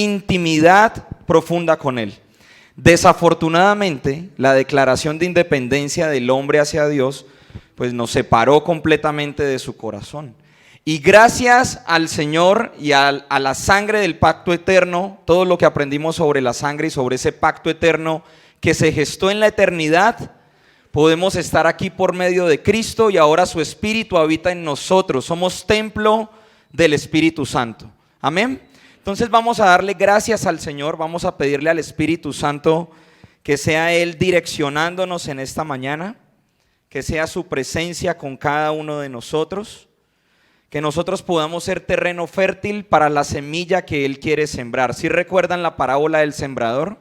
intimidad profunda con Él. Desafortunadamente, la declaración de independencia del hombre hacia Dios, pues nos separó completamente de su corazón. Y gracias al Señor y a la sangre del pacto eterno, todo lo que aprendimos sobre la sangre y sobre ese pacto eterno que se gestó en la eternidad, podemos estar aquí por medio de Cristo y ahora su Espíritu habita en nosotros. Somos templo del Espíritu Santo. Amén. Entonces vamos a darle gracias al Señor, vamos a pedirle al Espíritu Santo que sea Él direccionándonos en esta mañana, que sea su presencia con cada uno de nosotros, que nosotros podamos ser terreno fértil para la semilla que Él quiere sembrar. ¿Sí recuerdan la parábola del sembrador?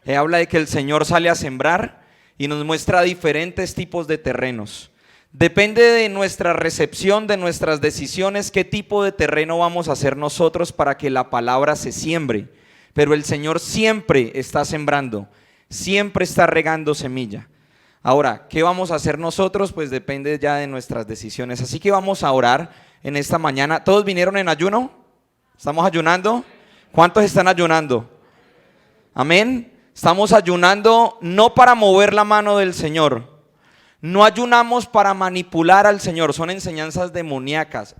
Habla de que el Señor sale a sembrar y nos muestra diferentes tipos de terrenos. Depende de nuestra recepción, de nuestras decisiones, qué tipo de terreno vamos a hacer nosotros para que la palabra se siembre. Pero el Señor siempre está sembrando, siempre está regando semilla. Ahora, ¿qué vamos a hacer nosotros? Pues depende ya de nuestras decisiones. Así que vamos a orar en esta mañana. ¿Todos vinieron en ayuno? ¿Estamos ayunando? ¿Cuántos están ayunando? Amén. Estamos ayunando no para mover la mano del Señor. No ayunamos para manipular al Señor. Son enseñanzas demoníacas.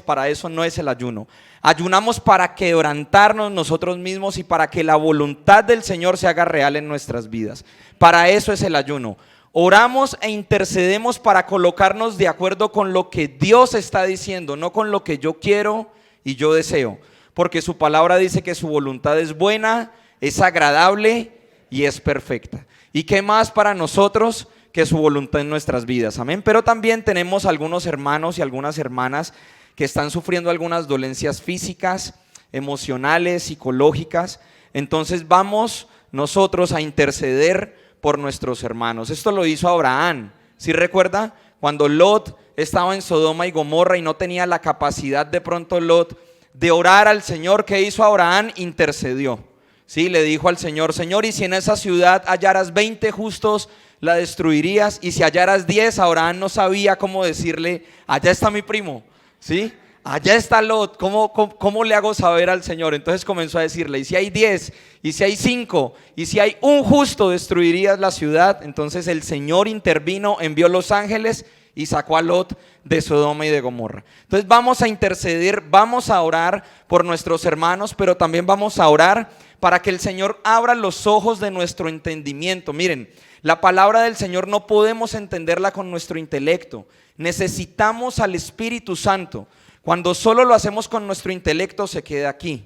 Para eso no es el ayuno. Ayunamos para quebrantarnos nosotros mismos y para que la voluntad del Señor se haga real en nuestras vidas. Para eso es el ayuno. Oramos e intercedemos para colocarnos de acuerdo con lo que Dios está diciendo, no con lo que yo quiero y yo deseo. Porque su palabra dice que su voluntad es buena, es agradable y es perfecta. ¿Y qué más para nosotros que su voluntad en nuestras vidas? Amén. Pero también tenemos algunos hermanos y algunas hermanas que están sufriendo algunas dolencias físicas, emocionales, psicológicas. Entonces vamos nosotros a interceder por nuestros hermanos. Esto lo hizo Abraham. ¿Sí recuerda? Cuando Lot estaba en Sodoma y Gomorra y no tenía la capacidad de pronto Lot de orar al Señor, ¿qué hizo Abraham? Intercedió. Sí, le dijo al Señor: Señor, y si en esa ciudad hallaras 20 justos, la destruirías. Y si hallaras 10, Abraham no sabía cómo decirle: allá está mi primo, ¿sí? Allá está Lot, ¿cómo le hago saber al Señor? Entonces comenzó a decirle: y si hay 10, y si hay 5, y si hay un justo, destruirías la ciudad. Entonces el Señor intervino, envió los ángeles y sacó a Lot de Sodoma y de Gomorra. Entonces vamos a interceder, vamos a orar por nuestros hermanos, pero también vamos a orar para que el Señor abra los ojos de nuestro entendimiento. Miren, la palabra del Señor no podemos entenderla con nuestro intelecto. Necesitamos al Espíritu Santo. Cuando solo lo hacemos con nuestro intelecto, se queda aquí,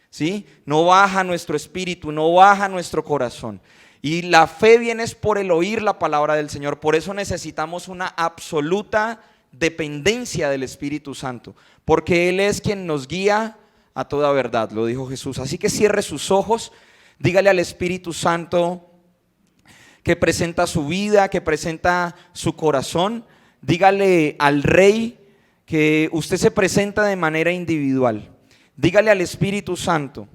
¿sí? No baja nuestro espíritu, no baja nuestro corazón. Y la fe viene es por el oír la palabra del Señor. Por eso necesitamos una absoluta dependencia del Espíritu Santo, porque Él es quien nos guía a toda verdad, lo dijo Jesús. Así que cierre sus ojos, dígale al Espíritu Santo que presenta su vida, que presenta su corazón. Dígale al Rey que usted se presenta de manera individual. Dígale al Espíritu Santo.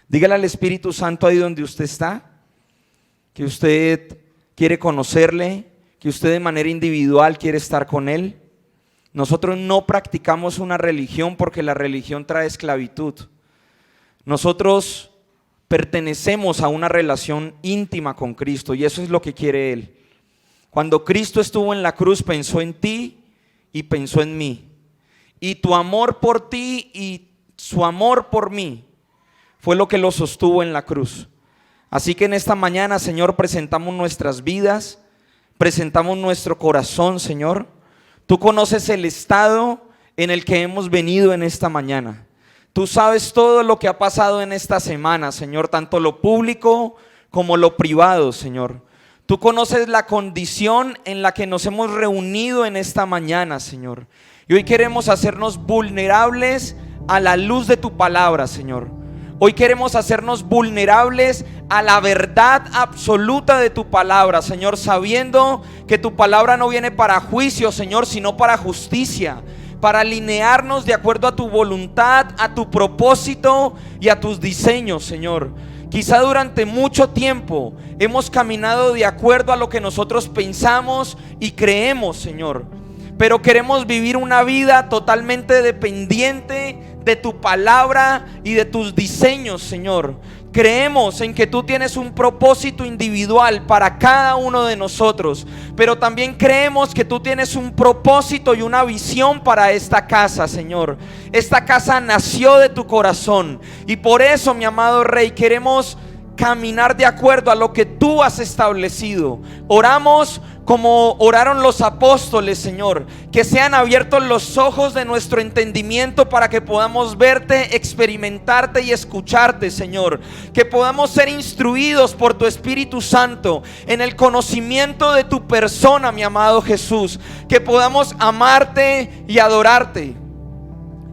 Dígale al Espíritu Santo ahí donde usted está, que usted quiere conocerle, que usted de manera individual quiere estar con Él. Nosotros no practicamos una religión porque la religión trae esclavitud. Nosotros pertenecemos a una relación íntima con Cristo y eso es lo que quiere Él. Cuando Cristo estuvo en la cruz, pensó en ti y pensó en mí. Y tu amor por ti y su amor por mí fue lo que lo sostuvo en la cruz. Así que en esta mañana, Señor, presentamos nuestras vidas, presentamos nuestro corazón, Señor. Tú conoces el estado en el que hemos venido en esta mañana. Tú sabes todo lo que ha pasado en esta semana, Señor, tanto lo público como lo privado, Señor. Tú conoces la condición en la que nos hemos reunido en esta mañana, Señor. Y hoy queremos hacernos vulnerables a la luz de tu palabra, Señor. Hoy queremos hacernos vulnerables a la verdad absoluta de tu palabra, Señor, sabiendo que tu palabra no viene para juicio, Señor, sino para justicia, para alinearnos de acuerdo a tu voluntad, a tu propósito y a tus diseños, Señor. Quizá durante mucho tiempo hemos caminado de acuerdo a lo que nosotros pensamos y creemos, Señor. pero queremos vivir una vida totalmente dependiente de tu palabra y de tus diseños, Señor. Creemos en que tú tienes un propósito individual para cada uno de nosotros, pero también creemos que tú tienes un propósito y una visión para esta casa, Señor. Esta casa nació de tu corazón y por eso, mi amado Rey, queremos caminar de acuerdo a lo que tú has establecido. Oramos como oraron los apóstoles, Señor, que sean abiertos los ojos de nuestro entendimiento para que podamos verte, experimentarte y escucharte, Señor. Que podamos ser instruidos por tu Espíritu Santo en el conocimiento de tu persona, mi amado Jesús. Que podamos amarte y adorarte,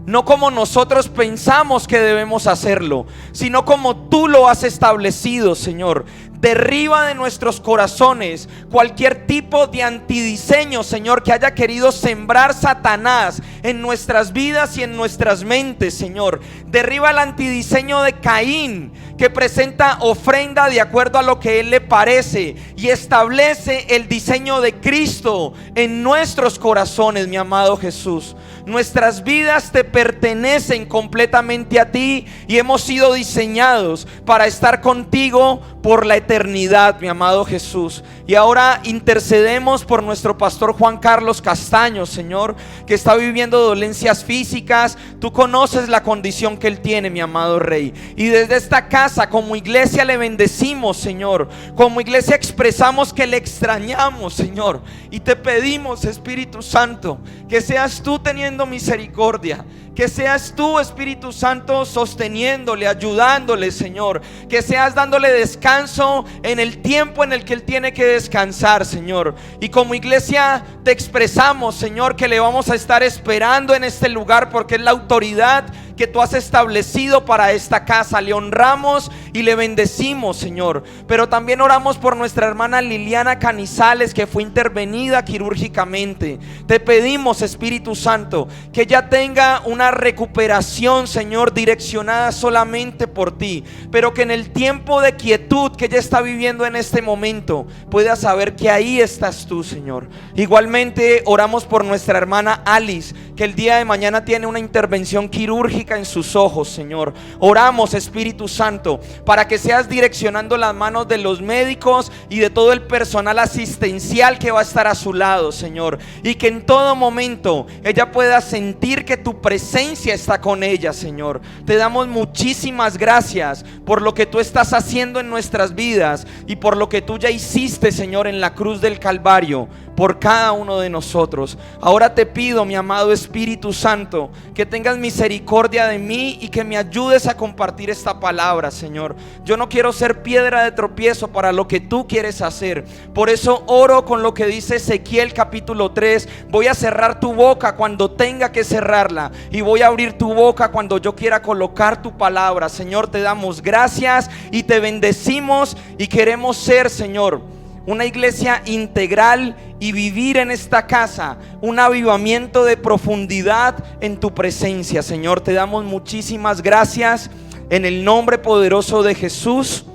no como nosotros pensamos que debemos hacerlo, sino como tú lo has establecido, Señor. Derriba de nuestros corazones cualquier tipo de antidiseño, Señor, que haya querido sembrar Satanás en nuestras vidas y en nuestras mentes, Señor. Derriba el antidiseño de Caín, que presenta ofrenda de acuerdo a lo que él le parece, y establece el diseño de Cristo en nuestros corazones, mi amado Jesús. Nuestras vidas te pertenecen completamente a ti y hemos sido diseñados para estar contigo por la eternidad, mi amado Jesús. Y ahora intercedemos por nuestro pastor Juan Carlos Castaño, Señor, que está viviendo dolencias físicas. Tú conoces la condición que él tiene, mi amado Rey. Y desde esta casa, como iglesia, le bendecimos, Señor. Como iglesia expresamos que le extrañamos, Señor. Y te pedimos, Espíritu Santo, que seas tú teniendo misericordia, que seas tú, Espíritu Santo, sosteniéndole, ayudándole, Señor. Que seas dándole descanso en el tiempo en el que él tiene que descansar, Señor. Y como iglesia te expresamos, Señor, que le vamos a estar esperando en este lugar, porque es la autoridad que tú has establecido para esta casa. Le honramos y le bendecimos, Señor. Pero también oramos por nuestra hermana Liliana Canizales, que fue intervenida quirúrgicamente. Te pedimos, Espíritu Santo, que ella tenga una recuperación, Señor, direccionada solamente por ti, pero que en el tiempo de quietud que ella está viviendo en este momento pueda saber que ahí estás tú, Señor. Igualmente oramos por nuestra hermana Alice, que el día de mañana tiene una intervención quirúrgica en sus ojos, Señor. Oramos, Espíritu Santo, para que seas direccionando las manos de los médicos y de todo el personal asistencial que va a estar a su lado, Señor, y que en todo momento ella pueda sentir que tu presencia está con ella, Señor. Te damos muchísimas gracias por lo que tú estás haciendo en nuestras vidas y por lo que tú ya hiciste, Señor, en la cruz del Calvario por cada uno de nosotros. Ahora te pido, mi amado Espíritu Santo, que tengas misericordia de mí y que me ayudes a compartir esta palabra, Señor. Yo no quiero ser piedra de tropiezo para lo que tú quieres hacer. Por eso oro con lo que dice Ezequiel capítulo 3. Voy a cerrar tu boca cuando tenga que cerrarla, y voy a abrir tu boca cuando yo quiera colocar tu palabra. Señor, te damos gracias y te bendecimos, y queremos ser, Señor, una iglesia integral y vivir en esta casa un avivamiento de profundidad en tu presencia. Señor, te damos muchísimas gracias en el nombre poderoso de Jesús.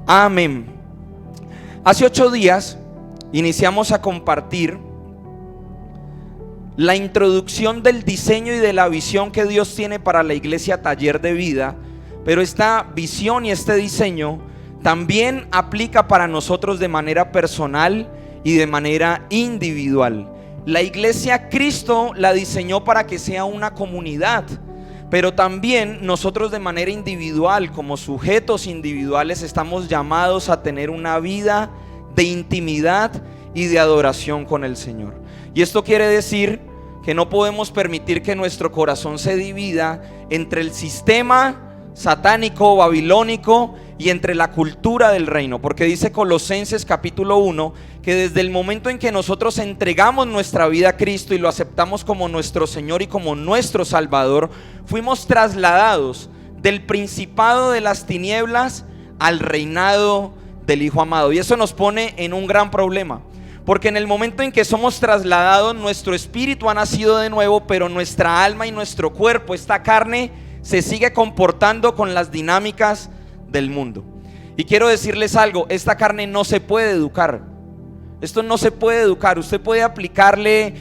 Amén. Hace 8 días iniciamos a compartir la introducción del diseño y de la visión que Dios tiene para la iglesia Taller de Vida, pero esta visión y este diseño también aplica para nosotros de manera personal y de manera individual. La iglesia Cristo la diseñó para que sea una comunidad, pero también nosotros de manera individual, como sujetos individuales, estamos llamados a tener una vida de intimidad y de adoración con el Señor. Y esto quiere decir que no podemos permitir que nuestro corazón se divida entre el sistema satánico, babilónico, y entre la cultura del reino, porque dice Colosenses capítulo 1 que desde el momento en que nosotros entregamos nuestra vida a Cristo y lo aceptamos como nuestro Señor y como nuestro Salvador, fuimos trasladados del principado de las tinieblas al reinado del Hijo amado. Y eso nos pone en un gran problema, porque en el momento en que somos trasladados, nuestro espíritu ha nacido de nuevo, pero nuestra alma y nuestro cuerpo, esta carne, se sigue comportando con las dinámicas del mundo. Y quiero decirles algo: esta carne no se puede educar. Esto no se puede educar. Usted puede aplicarle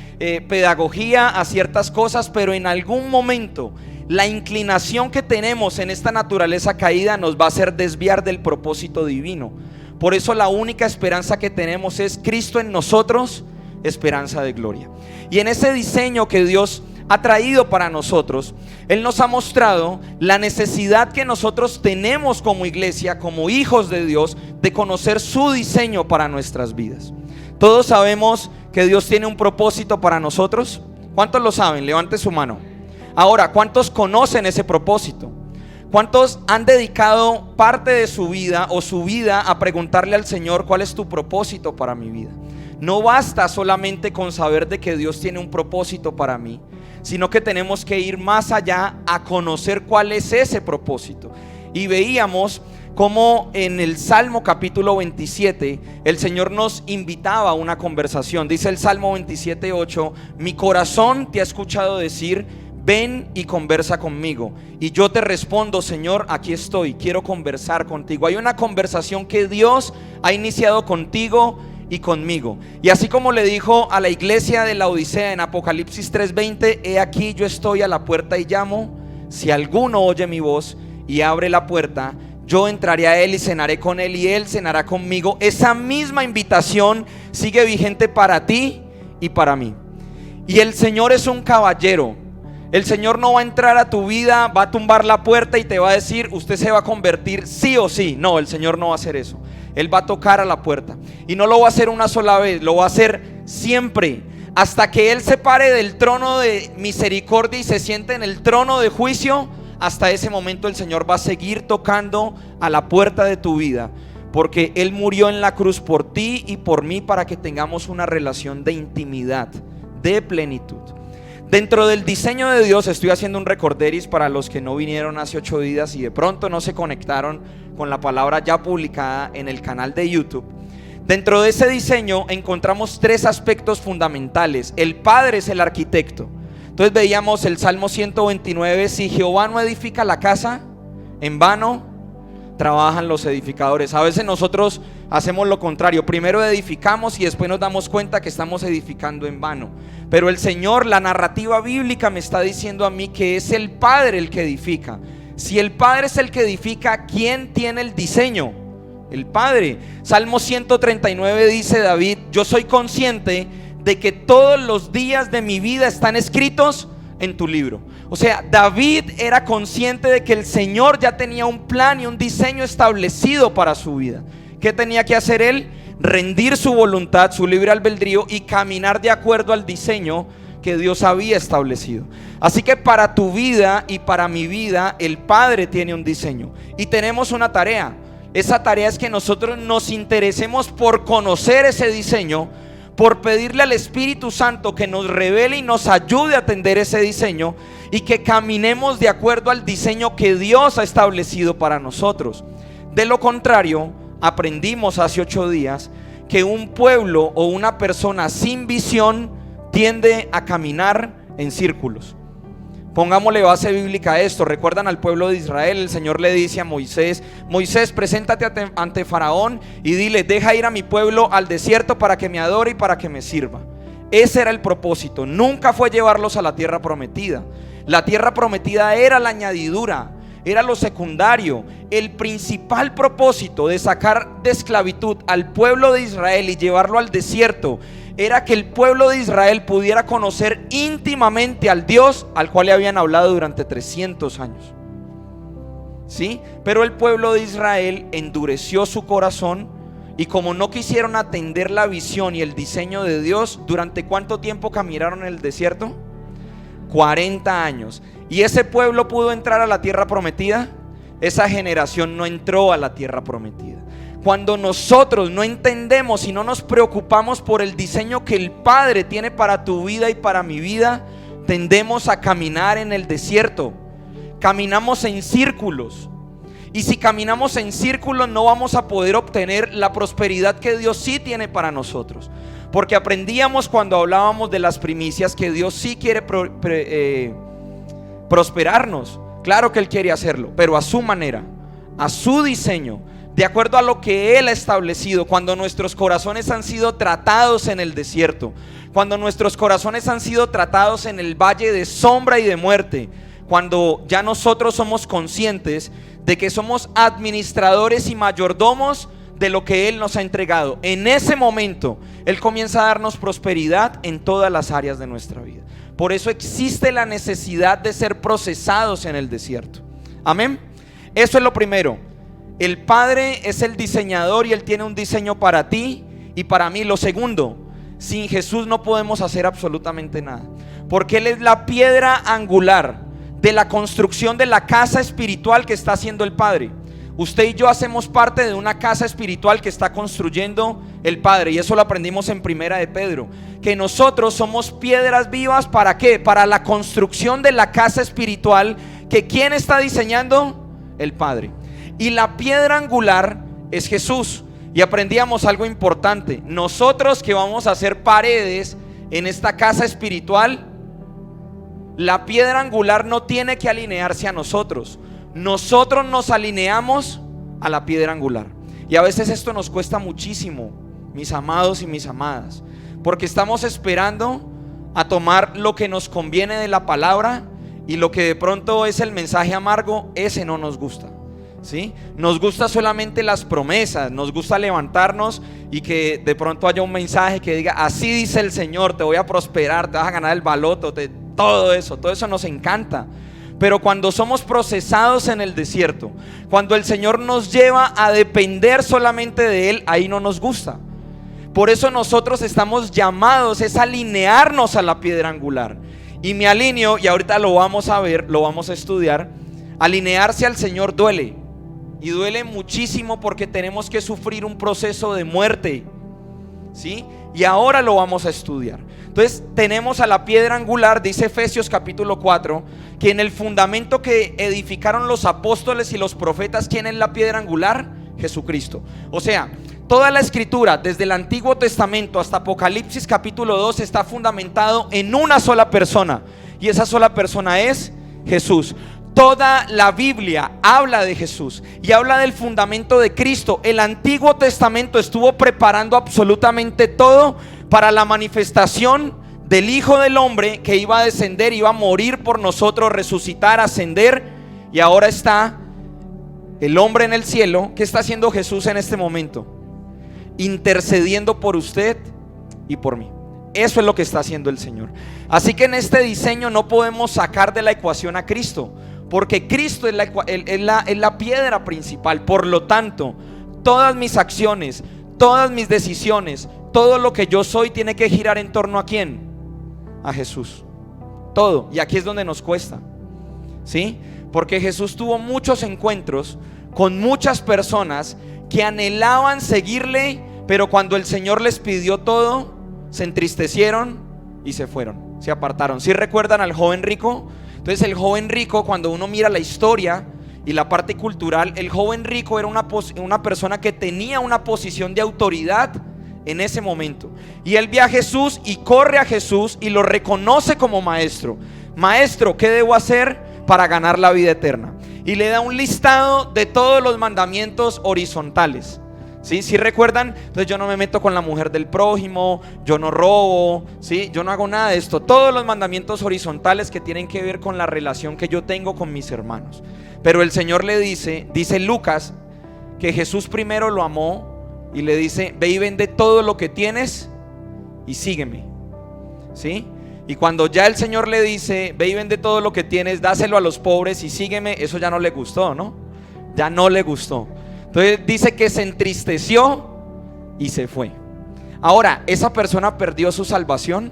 pedagogía a ciertas cosas, pero en algún momento la inclinación que tenemos en esta naturaleza caída nos va a hacer desviar del propósito divino. Por eso la única esperanza que tenemos es Cristo en nosotros, esperanza de gloria. Y en ese diseño que Dios ha traído para nosotros, Él nos ha mostrado la necesidad que nosotros tenemos como iglesia, como hijos de Dios, de conocer su diseño para nuestras vidas. Todos sabemos que Dios tiene un propósito para nosotros. ¿Cuántos lo saben? Levante su mano. Ahora, ¿cuántos conocen ese propósito? ¿Cuántos han dedicado parte de su vida o su vida a preguntarle al Señor cuál es tu propósito para mi vida? No basta solamente con saber de que Dios tiene un propósito para mí, sino que tenemos que ir más allá a conocer cuál es ese propósito. Y veíamos cómo en el Salmo capítulo 27 el Señor nos invitaba a una conversación. Dice el Salmo 27:8: mi corazón te ha escuchado decir, ven y conversa conmigo. Y yo te respondo, Señor, aquí estoy, quiero conversar contigo. Hay una conversación que Dios ha iniciado contigo y conmigo. Y así como le dijo a la iglesia de Laodicea en Apocalipsis 3:20: he aquí yo estoy a la puerta y llamo, si alguno oye mi voz y abre la puerta, yo entraré a él y cenaré con él y él cenará conmigo. Esa misma invitación sigue vigente para ti y para mí. Y el Señor es un caballero. El Señor no va a entrar a tu vida, va a tumbar la puerta y te va a decir, usted se va a convertir sí o sí. No, el Señor no va a hacer eso. Él va a tocar a la puerta. Y no lo va a hacer una sola vez, lo va a hacer siempre, hasta que Él se pare del trono de misericordia y se siente en el trono de juicio. Hasta ese momento el Señor va a seguir tocando a la puerta de tu vida, porque Él murió en la cruz por ti y por mí, para que tengamos una relación de intimidad, de plenitud. Dentro del diseño de Dios, estoy haciendo un recorderis para los que no vinieron hace 8 días y de pronto no se conectaron con la palabra ya publicada en el canal de YouTube. Dentro de ese diseño encontramos 3 aspectos fundamentales. El Padre es el arquitecto. Entonces veíamos el Salmo 129: si Jehová no edifica la casa, en vano trabajan los edificadores. A veces nosotros hacemos lo contrario, primero edificamos y después nos damos cuenta que estamos edificando en vano. Pero el Señor, la narrativa bíblica me está diciendo a mí que es el Padre el que edifica. Si el Padre es el que edifica, ¿quién tiene el diseño? El Padre. Salmo 139 dice David: yo soy consciente de que todos los días de mi vida están escritos en tu libro. O sea, David era consciente de que el Señor ya tenía un plan y un diseño establecido para su vida. ¿Qué tenía que hacer él? Rendir su voluntad, su libre albedrío, y caminar de acuerdo al diseño que Dios había establecido. Así que para tu vida y para mi vida, el Padre tiene un diseño y tenemos una tarea. Esa tarea es que nosotros nos interesemos por conocer ese diseño, por pedirle al Espíritu Santo que nos revele y nos ayude a atender ese diseño, y que caminemos de acuerdo al diseño que Dios ha establecido para nosotros. De lo contrario, aprendimos hace 8 días que un pueblo o una persona sin visión tiende a caminar en círculos. Pongámosle base bíblica a esto. ¿Recuerdan al pueblo de Israel? El Señor le dice a Moisés: Moisés, preséntate ante Faraón y dile, deja ir a mi pueblo al desierto para que me adore y para que me sirva. Ese era el propósito. Nunca fue llevarlos a la tierra prometida. La tierra prometida era la añadidura, era lo secundario. El principal propósito de sacar de esclavitud al pueblo de Israel y llevarlo al desierto era que el pueblo de Israel pudiera conocer íntimamente al Dios al cual le habían hablado durante 300 años. ¿Sí? Pero el pueblo de Israel endureció su corazón, y como no quisieron atender la visión y el diseño de Dios, ¿durante cuánto tiempo caminaron en el desierto? 40 años. ¿Y ese pueblo pudo entrar a la tierra prometida? Esa generación no entró a la tierra prometida. Cuando nosotros no entendemos y no nos preocupamos por el diseño que el Padre tiene para tu vida y para mi vida, tendemos a caminar en el desierto. Caminamos en círculos. Y si caminamos en círculos, no vamos a poder obtener la prosperidad que Dios sí tiene para nosotros. Porque aprendíamos cuando hablábamos de las primicias que Dios sí quiere prosperarnos. Claro que Él quiere hacerlo, pero a su manera, a su diseño. de acuerdo a lo que Él ha establecido, cuando nuestros corazones han sido tratados en el desierto, cuando nuestros corazones han sido tratados en el valle de sombra y de muerte, cuando ya nosotros somos conscientes de que somos administradores y mayordomos de lo que Él nos ha entregado. En ese momento Él comienza a darnos prosperidad en todas las áreas de nuestra vida. Por eso existe la necesidad de ser procesados en el desierto. Amén. Eso es lo primero. El Padre es el diseñador y Él tiene un diseño para ti y para mí. Lo segundo, sin Jesús no podemos hacer absolutamente nada, porque Él es la piedra angular de la construcción de la casa espiritual que está haciendo el Padre. Usted y yo hacemos parte de una casa espiritual que está construyendo el Padre, y eso lo aprendimos en Primera de Pedro, que nosotros somos piedras vivas. ¿Para qué? Para la construcción de la casa espiritual que ¿quién está diseñando? El Padre. Y la piedra angular es Jesús. Y aprendíamos algo importante: nosotros que vamos a hacer paredes en esta casa espiritual, la piedra angular no tiene que alinearse a nosotros. Nosotros nos alineamos a la piedra angular. Y a veces esto nos cuesta muchísimo, mis amados y mis amadas, porque estamos esperando a tomar lo que nos conviene de la palabra, y lo que de pronto es el mensaje amargo, ese no nos gusta, ¿sí? Nos gusta solamente las promesas, nos gusta levantarnos y que de pronto haya un mensaje que diga: así dice el Señor, te voy a prosperar, te vas a ganar el baloto, todo eso nos encanta. Pero cuando somos procesados en el desierto, cuando el Señor nos lleva a depender solamente de Él, ahí no nos gusta. Por eso nosotros estamos llamados es a alinearnos a la piedra angular. Y me alineo, y ahorita lo vamos a ver, lo vamos a estudiar. Alinearse al Señor duele, y duele muchísimo, porque tenemos que sufrir un proceso de muerte, ¿sí? Y ahora lo vamos a estudiar. Entonces tenemos a la piedra angular, dice Efesios capítulo 4, que en el fundamento que edificaron los apóstoles y los profetas, ¿quién es la piedra angular? Jesucristo. O sea, toda la escritura, desde el Antiguo Testamento hasta Apocalipsis capítulo 2, está fundamentado en una sola persona, y esa sola persona es Jesús. Toda la Biblia habla de Jesús y habla del fundamento de Cristo. El Antiguo Testamento estuvo preparando absolutamente todo para la manifestación del Hijo del Hombre, que iba a descender, iba a morir por nosotros, resucitar, ascender. Y ahora está el hombre en el cielo. ¿Qué está haciendo Jesús en este momento? Intercediendo por usted y por mí. Eso es lo que está haciendo el Señor. Así que en este diseño no podemos sacar de la ecuación a Cristo, porque Cristo es la piedra principal. Por lo tanto, todas mis acciones, todas mis decisiones, todo lo que yo soy tiene que girar en torno ¿a quién? A Jesús. Todo. Y aquí es donde nos cuesta, ¿sí? Porque Jesús tuvo muchos encuentros con muchas personas que anhelaban seguirle, pero cuando el Señor les pidió todo, se entristecieron y se fueron, se apartaron. ¿Sí recuerdan al joven rico? Entonces el joven rico, cuando uno mira la historia y la parte cultural, el joven rico era una persona que tenía una posición de autoridad en ese momento. Y él ve a Jesús y corre a Jesús y lo reconoce como maestro. Maestro, ¿qué debo hacer para ganar la vida eterna? Y le da un listado de todos los mandamientos horizontales. ¿Sí? ¿Sí recuerdan? Entonces yo no me meto con la mujer del prójimo, yo no robo, ¿sí? Yo no hago nada de esto. Todos los mandamientos horizontales que tienen que ver con la relación que yo tengo con mis hermanos. Pero el Señor le dice Lucas, que Jesús primero lo amó y le dice: ve y vende todo lo que tienes y sígueme, ¿sí? Y cuando ya el Señor le dice: ve y vende todo lo que tienes, dáselo a los pobres y sígueme, eso ya no le gustó, ¿no? Ya no le gustó. Entonces dice que se entristeció y se fue. Ahora, ¿esa persona perdió su salvación?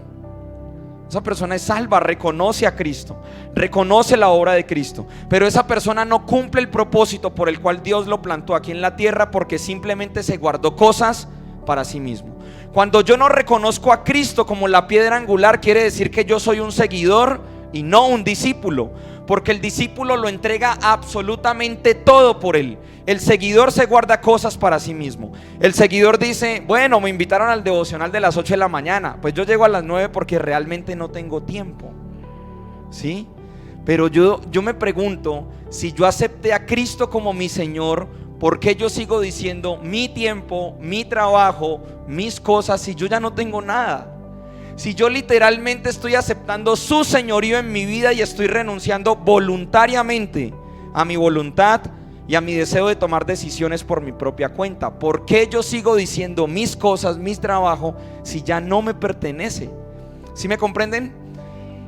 Esa persona es salva, reconoce a Cristo, reconoce la obra de Cristo, pero esa persona no cumple el propósito por el cual Dios lo plantó aquí en la tierra, porque simplemente se guardó cosas para sí mismo. Cuando yo no reconozco a Cristo como la piedra angular, quiere decir que yo soy un seguidor y no un discípulo, porque el discípulo lo entrega absolutamente todo por él. El seguidor se guarda cosas para sí mismo. El seguidor dice: bueno, me invitaron al devocional de las 8 de la mañana, pues yo llego a las 9 porque realmente no tengo tiempo, ¿sí? Pero yo me pregunto, si yo acepté a Cristo como mi Señor, ¿Por qué yo sigo diciendo mi tiempo, mi trabajo, mis cosas si yo ya no tengo nada? Si yo literalmente estoy aceptando su señorío en mi vida y estoy renunciando voluntariamente a mi voluntad y a mi deseo de tomar decisiones por mi propia cuenta. ¿Por qué yo sigo diciendo mis cosas, mi trabajo, si ya no me pertenece? ¿Sí me comprenden?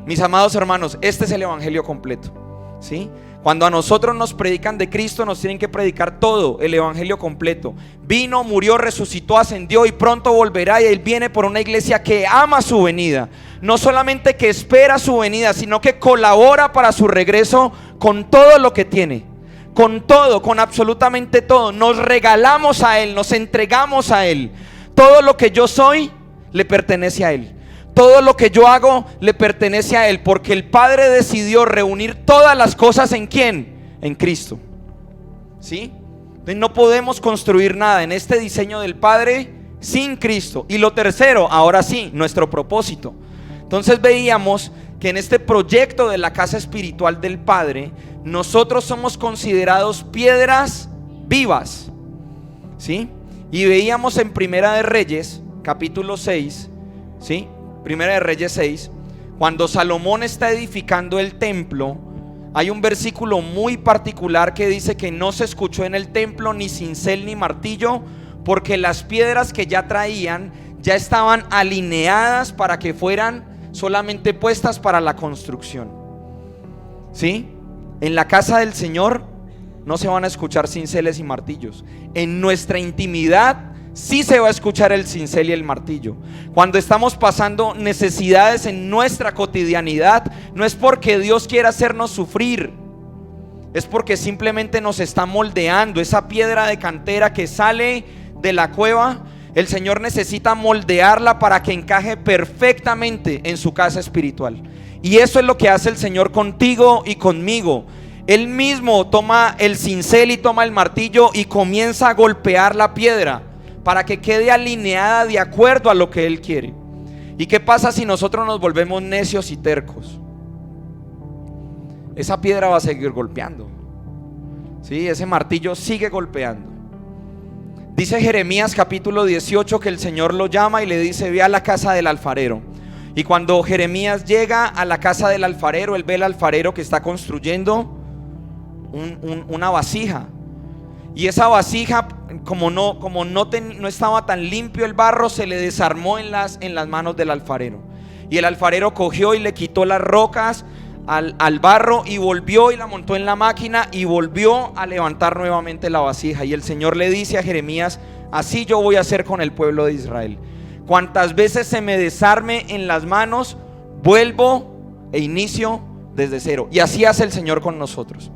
Mis amados hermanos, este es el evangelio completo, ¿sí? Cuando a nosotros nos predican de Cristo, nos tienen que predicar todo, el evangelio completo. Vino, murió, resucitó, ascendió y pronto volverá. Y Él viene por una iglesia que ama su venida. No solamente que espera su venida, sino que colabora para su regreso con todo lo que tiene. Con todo, con absolutamente todo. Nos regalamos a Él, nos entregamos a Él. Todo lo que yo soy le pertenece a Él. Todo lo que yo hago le pertenece a Él, porque el Padre decidió reunir todas las cosas ¿en quién? En Cristo. ¿Sí? Entonces no podemos construir nada en este diseño del Padre sin Cristo. Y lo tercero, ahora sí, nuestro propósito. Entonces veíamos que en este proyecto de la casa espiritual del Padre, nosotros somos considerados piedras vivas. ¿Sí? Y veíamos en Primera de Reyes, capítulo 6, ¿sí? Primera de Reyes 6, cuando Salomón está edificando el templo, hay un versículo muy particular que dice que no se escuchó en el templo ni cincel ni martillo, porque las piedras que ya traían ya estaban alineadas para que fueran solamente puestas para la construcción. ¿Sí? En la casa del Señor no se van a escuchar cinceles y martillos. En nuestra intimidad sí se va a escuchar el cincel y el martillo. Cuando estamos pasando necesidades en nuestra cotidianidad, no es porque Dios quiera hacernos sufrir, es porque simplemente nos está moldeando. Esa piedra de cantera que sale de la cueva, el Señor necesita moldearla para que encaje perfectamente en su casa espiritual. Y eso es lo que hace el Señor contigo y conmigo. Él mismo toma el cincel y toma el martillo y comienza a golpear la piedra para que quede alineada de acuerdo a lo que Él quiere. ¿Y qué pasa si nosotros nos volvemos necios y tercos? Esa piedra va a seguir golpeando, ¿sí? Ese martillo sigue golpeando. Dice Jeremías capítulo 18 que el Señor lo llama y le dice: ve a la casa del alfarero. Y cuando Jeremías llega a la casa del alfarero, él ve al alfarero que está construyendo una vasija. Y esa vasija, como no estaba tan limpio el barro, se le desarmó en las manos del alfarero. Y el alfarero cogió y le quitó las rocas al barro y volvió y la montó en la máquina y volvió a levantar nuevamente la vasija. Y el Señor le dice a Jeremías: así yo voy a hacer con el pueblo de Israel. Cuantas veces se me desarme en las manos, vuelvo e inicio desde cero. Y así hace el Señor con nosotros,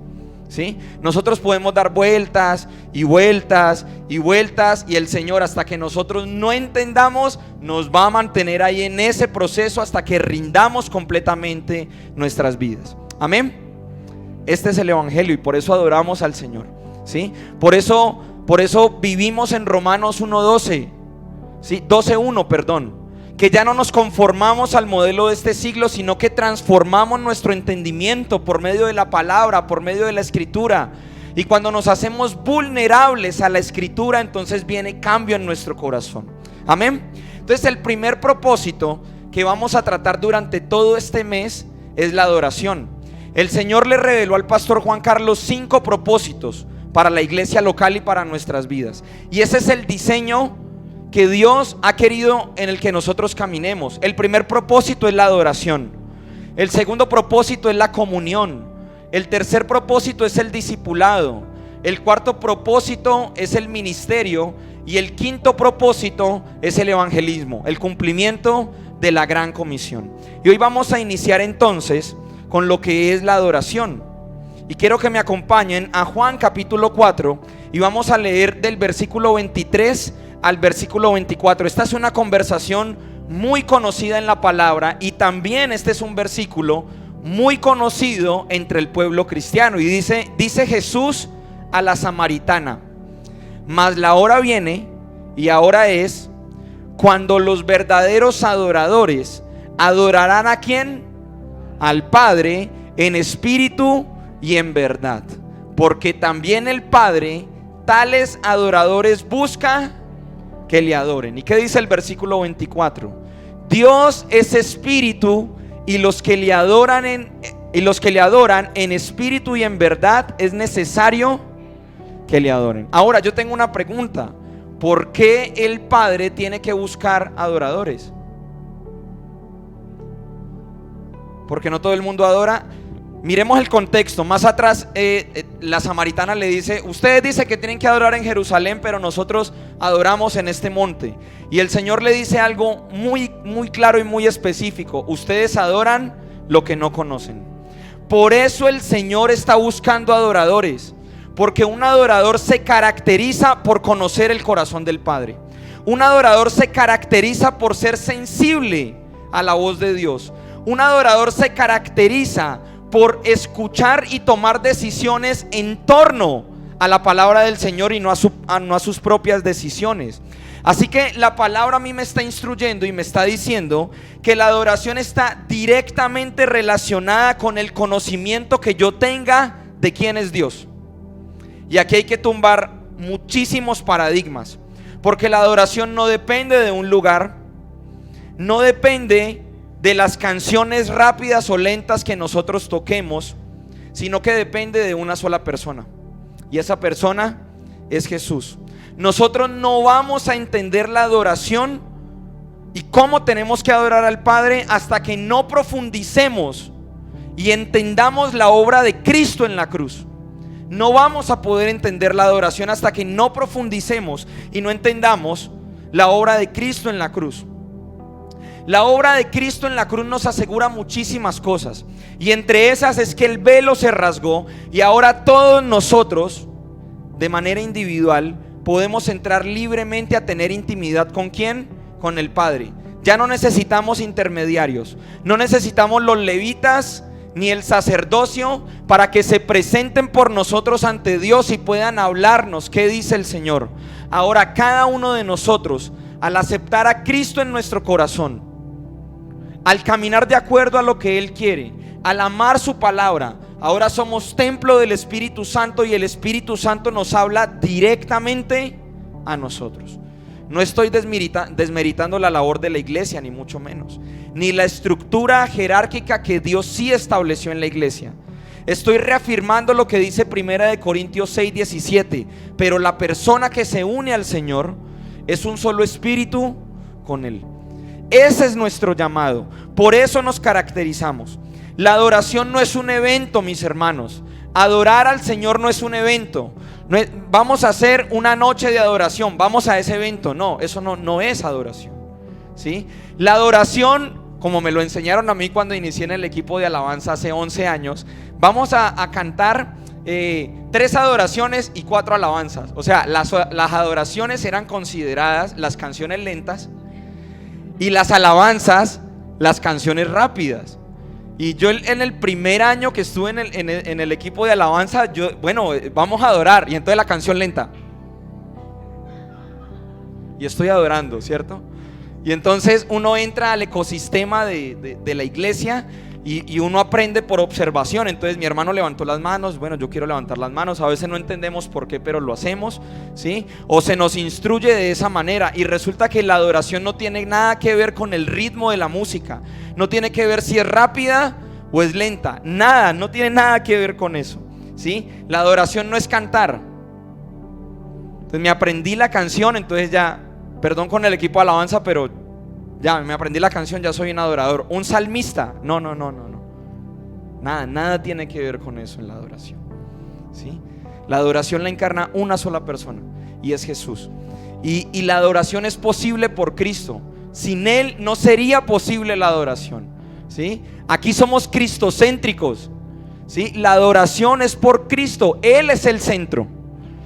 ¿sí? Nosotros podemos dar vueltas y vueltas y vueltas, y el Señor, hasta que nosotros no entendamos, nos va a mantener ahí en ese proceso hasta que rindamos completamente nuestras vidas. Amén. Este es el evangelio y por eso adoramos al Señor, ¿sí? Por eso vivimos en Romanos 1:12, ¿sí? 12:1, perdón. Que ya no nos conformamos al modelo de este siglo, sino que transformamos nuestro entendimiento por medio de la palabra, por medio de la escritura. Y cuando nos hacemos vulnerables a la escritura, entonces viene cambio en nuestro corazón. Amén. Entonces el primer propósito que vamos a tratar durante todo este mes es la adoración. El Señor le reveló al pastor Juan Carlos 5 propósitos para la iglesia local y para nuestras vidas. Y ese es el diseño que Dios ha querido en el que nosotros caminemos. El primer propósito es la adoración. El segundo propósito es la comunión. El tercer propósito es el discipulado. El cuarto propósito es el ministerio. Y el quinto propósito es el evangelismo, el cumplimiento de la gran comisión. Y hoy vamos a iniciar entonces con lo que es la adoración. Y quiero que me acompañen a Juan capítulo 4 y vamos a leer del versículo 23 al versículo 24. Esta es una conversación muy conocida en la palabra y también este es un versículo muy conocido entre el pueblo cristiano. Y dice Jesús a la samaritana: mas la hora viene y ahora es cuando los verdaderos adoradores adorarán ¿a quién? Al Padre en espíritu y en verdad, porque también el Padre tales adoradores busca que le adoren. ¿Y qué dice el versículo 24? Dios es espíritu y los que le adoran en espíritu y en verdad es necesario que le adoren. Ahora yo tengo una pregunta: ¿por qué el Padre tiene que buscar adoradores? Porque no todo el mundo adora. Miremos el contexto. Más atrás la samaritana le dice: ustedes dicen que tienen que adorar en Jerusalén, pero nosotros adoramos en este monte. Y el Señor le dice algo muy, muy claro y muy específico: ustedes adoran lo que no conocen. Por eso el Señor está buscando adoradores, porque un adorador se caracteriza por conocer el corazón del Padre. Un adorador se caracteriza por ser sensible a la voz de Dios. Un adorador se caracteriza por escuchar y tomar decisiones en torno a la palabra del Señor y no a sus propias decisiones. Así que la palabra a mí me está instruyendo y me está diciendo que la adoración está directamente relacionada con el conocimiento que yo tenga de quién es Dios. Y aquí hay que tumbar muchísimos paradigmas, porque la adoración no depende de un lugar, no depende de las canciones rápidas o lentas que nosotros toquemos, sino que depende de una sola persona, y esa persona es Jesús. Nosotros no vamos a entender la adoración y cómo tenemos que adorar al Padre hasta que no profundicemos y entendamos la obra de Cristo en la cruz. No vamos a poder entender la adoración hasta que no profundicemos y no entendamos la obra de Cristo en la cruz. La obra de Cristo en la cruz nos asegura muchísimas cosas, y entre esas es que el velo se rasgó y ahora todos nosotros, de manera individual, podemos entrar libremente a tener intimidad. ¿Con quién? Con el Padre. Ya no necesitamos intermediarios, no necesitamos los levitas ni el sacerdocio para que se presenten por nosotros ante Dios y puedan hablarnos qué dice el Señor. Ahora cada uno de nosotros, al aceptar a Cristo en nuestro corazón, al caminar de acuerdo a lo que Él quiere, al amar su palabra, ahora somos templo del Espíritu Santo, y el Espíritu Santo nos habla directamente a nosotros. No estoy desmeritando la labor de la iglesia, ni mucho menos, ni la estructura jerárquica que Dios sí estableció en la iglesia. Estoy reafirmando lo que dice 1 Corintios 6:17. Pero la persona que se une al Señor es un solo espíritu con Él. Ese es nuestro llamado. Por eso nos caracterizamos. La adoración no es un evento, mis hermanos. Adorar al Señor no es un evento. No es, vamos a hacer una noche de adoración, vamos a ese evento. No, eso no es adoración, ¿sí? La adoración, como me lo enseñaron a mí cuando inicié en el equipo de alabanza hace 11 años, vamos a cantar 3 adoraciones y 4 alabanzas. O sea, las adoraciones eran consideradas las canciones lentas y las alabanzas las canciones rápidas. Y yo en el primer año que estuve en el equipo de alabanza, vamos a adorar, y entonces la canción lenta, y estoy adorando, ¿cierto? Y entonces uno entra al ecosistema de la iglesia y uno aprende por observación. Entonces mi hermano levantó las manos, bueno, yo quiero levantar las manos. A veces no entendemos por qué, pero lo hacemos, ¿sí? O se nos instruye de esa manera, y resulta que la adoración no tiene nada que ver con el ritmo de la música. No tiene que ver si es rápida o es lenta. Nada, no tiene nada que ver con eso, ¿sí? La adoración no es cantar. Entonces me aprendí la canción, entonces ya, perdón con el equipo de alabanza, pero ya me aprendí la canción, ya soy un adorador. Un salmista, no. Nada tiene que ver con eso en la adoración, ¿sí? La adoración la encarna una sola persona, y es Jesús. Y la adoración es posible por Cristo. Sin Él no sería posible la adoración, ¿sí? Aquí somos cristocéntricos, ¿sí? La adoración es por Cristo, Él es el centro,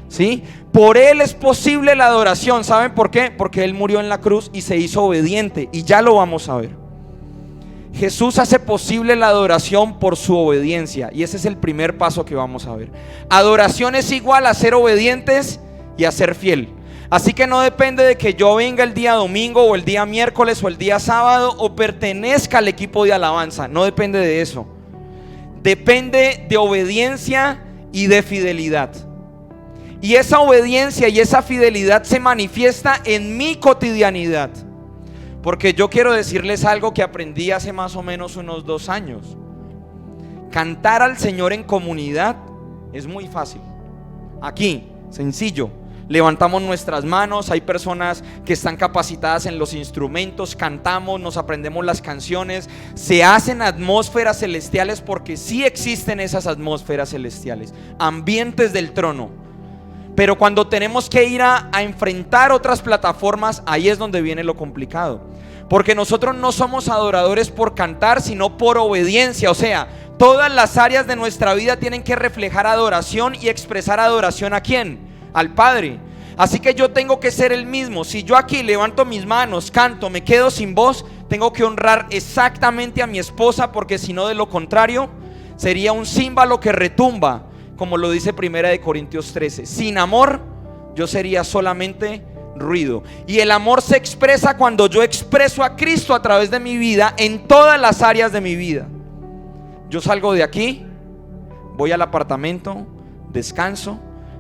¿sí? Por Él es posible la adoración. ¿Saben por qué? Porque Él murió en la cruz y se hizo obediente, y ya lo vamos a ver. Jesús hace posible la adoración por su obediencia, y ese es el primer paso que vamos a ver. Adoración es igual a ser obedientes y a ser fiel. Así que no depende de que yo venga el día domingo o el día miércoles o el día sábado o pertenezca al equipo de alabanza. No depende de eso. Depende de obediencia y de fidelidad. Y esa obediencia y esa fidelidad se manifiesta en mi cotidianidad. Porque yo quiero decirles algo que aprendí hace más o menos unos 2 años. Cantar al Señor en comunidad es muy fácil. Aquí, sencillo. Levantamos nuestras manos, hay personas que están capacitadas en los instrumentos, cantamos, nos aprendemos las canciones, se hacen atmósferas celestiales, porque sí existen esas atmósferas celestiales, ambientes del trono. Pero cuando tenemos que ir a enfrentar otras plataformas, ahí es donde viene lo complicado. Porque nosotros no somos adoradores por cantar, sino por obediencia. O sea, todas las áreas de nuestra vida tienen que reflejar adoración y expresar adoración. ¿A quién? Al Padre. Así que yo tengo que ser el mismo. Si yo aquí levanto mis manos, canto, me quedo sin voz, tengo que honrar exactamente a mi esposa, porque si no, de lo contrario, sería un címbalo que retumba, como lo dice 1 Corintios 13. Sin amor, yo sería solamente ruido. Y el amor se expresa cuando yo expreso a Cristo a través de mi vida, en todas las áreas de mi vida. Yo salgo de aquí, voy al apartamento, descanso,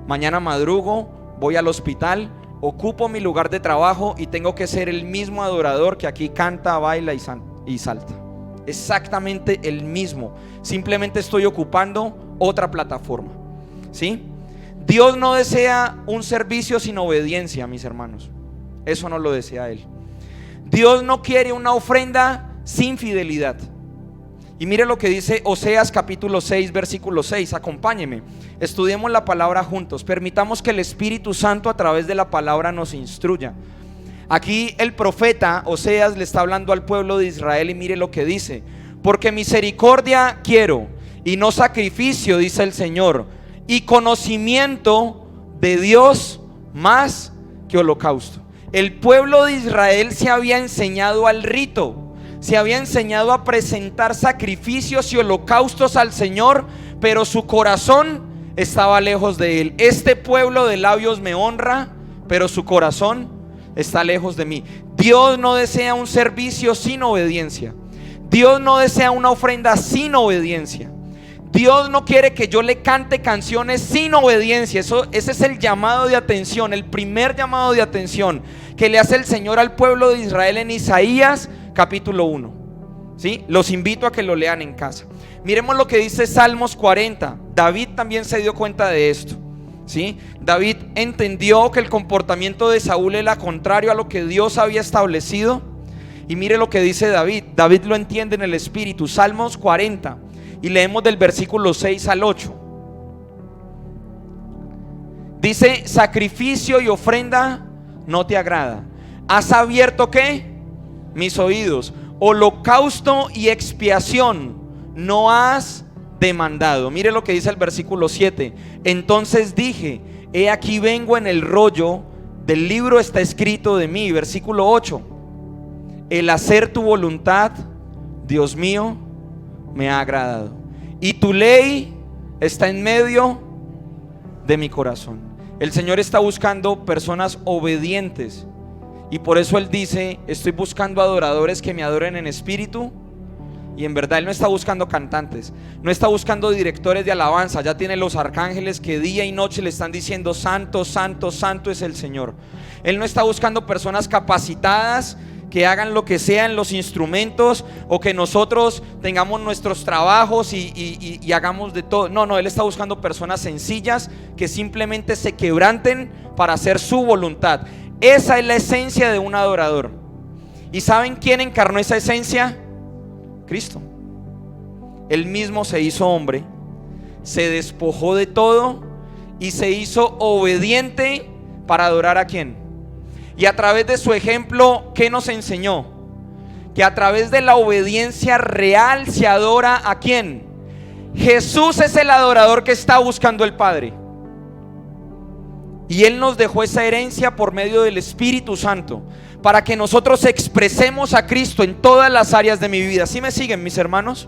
mañana madrugo, voy al hospital, ocupo mi lugar de trabajo y tengo que ser el mismo adorador que aquí canta, baila y salta. Exactamente el mismo. Simplemente estoy ocupando otra plataforma, ¿sí? Dios no desea un servicio sin obediencia, mis hermanos. Eso no lo desea Él. Dios no quiere una ofrenda sin fidelidad. Y mire lo que dice Oseas capítulo 6 versículo 6. Acompáñeme, estudiemos la palabra juntos. Permitamos que el Espíritu Santo a través de la palabra nos instruya. Aquí el profeta Oseas le está hablando al pueblo de Israel, y mire lo que dice: porque misericordia quiero y no sacrificio, dice el Señor, y conocimiento de Dios más que holocausto. El pueblo de Israel se había enseñado al rito, se había enseñado a presentar sacrificios y holocaustos al Señor, pero su corazón estaba lejos de Él. Este pueblo de labios me honra, pero su corazón está lejos de mí. Dios no desea un servicio sin obediencia. Dios no desea una ofrenda sin obediencia. Dios no quiere que yo le cante canciones sin obediencia. Ese es el llamado de atención, el primer llamado de atención que le hace el Señor al pueblo de Israel en Isaías capítulo 1. ¿Sí? Los invito a que lo lean en casa. Miremos lo que dice Salmos 40. David también se dio cuenta de esto, ¿sí? David entendió que el comportamiento de Saúl era contrario a lo que Dios había establecido. Y mire lo que dice David. David lo entiende en el Espíritu. Salmos 40. Y leemos del versículo 6 al 8. Dice: sacrificio y ofrenda no te agrada. ¿Has abierto qué? Mis oídos. Holocausto y expiación no has demandado. Mire lo que dice el versículo 7. Entonces dije: he aquí vengo, en el rollo del libro está escrito de mí. Versículo 8. El hacer tu voluntad, Dios mío, me ha agradado, y tu ley está en medio de mi corazón. El Señor está buscando personas obedientes, y por eso Él dice: estoy buscando adoradores que me adoren en espíritu y en verdad. Él no está buscando cantantes, no está buscando directores de alabanza. Ya tiene los arcángeles que día y noche le están diciendo: santo, santo, santo es el Señor. Él no está buscando personas capacitadas que hagan lo que sea en los instrumentos, o que nosotros tengamos nuestros trabajos y hagamos de todo. No, Él está buscando personas sencillas que simplemente se quebranten para hacer su voluntad. Esa es la esencia de un adorador. ¿Y saben quién encarnó esa esencia? Cristo. Él mismo se hizo hombre, se despojó de todo y se hizo obediente para adorar ¿a quién? Y a través de su ejemplo, ¿qué nos enseñó? Que a través de la obediencia real se adora ¿a quién? Jesús es el adorador que está buscando el Padre. Y Él nos dejó esa herencia por medio del Espíritu Santo, para que nosotros expresemos a Cristo en todas las áreas de mi vida. ¿Sí me siguen, mis hermanos?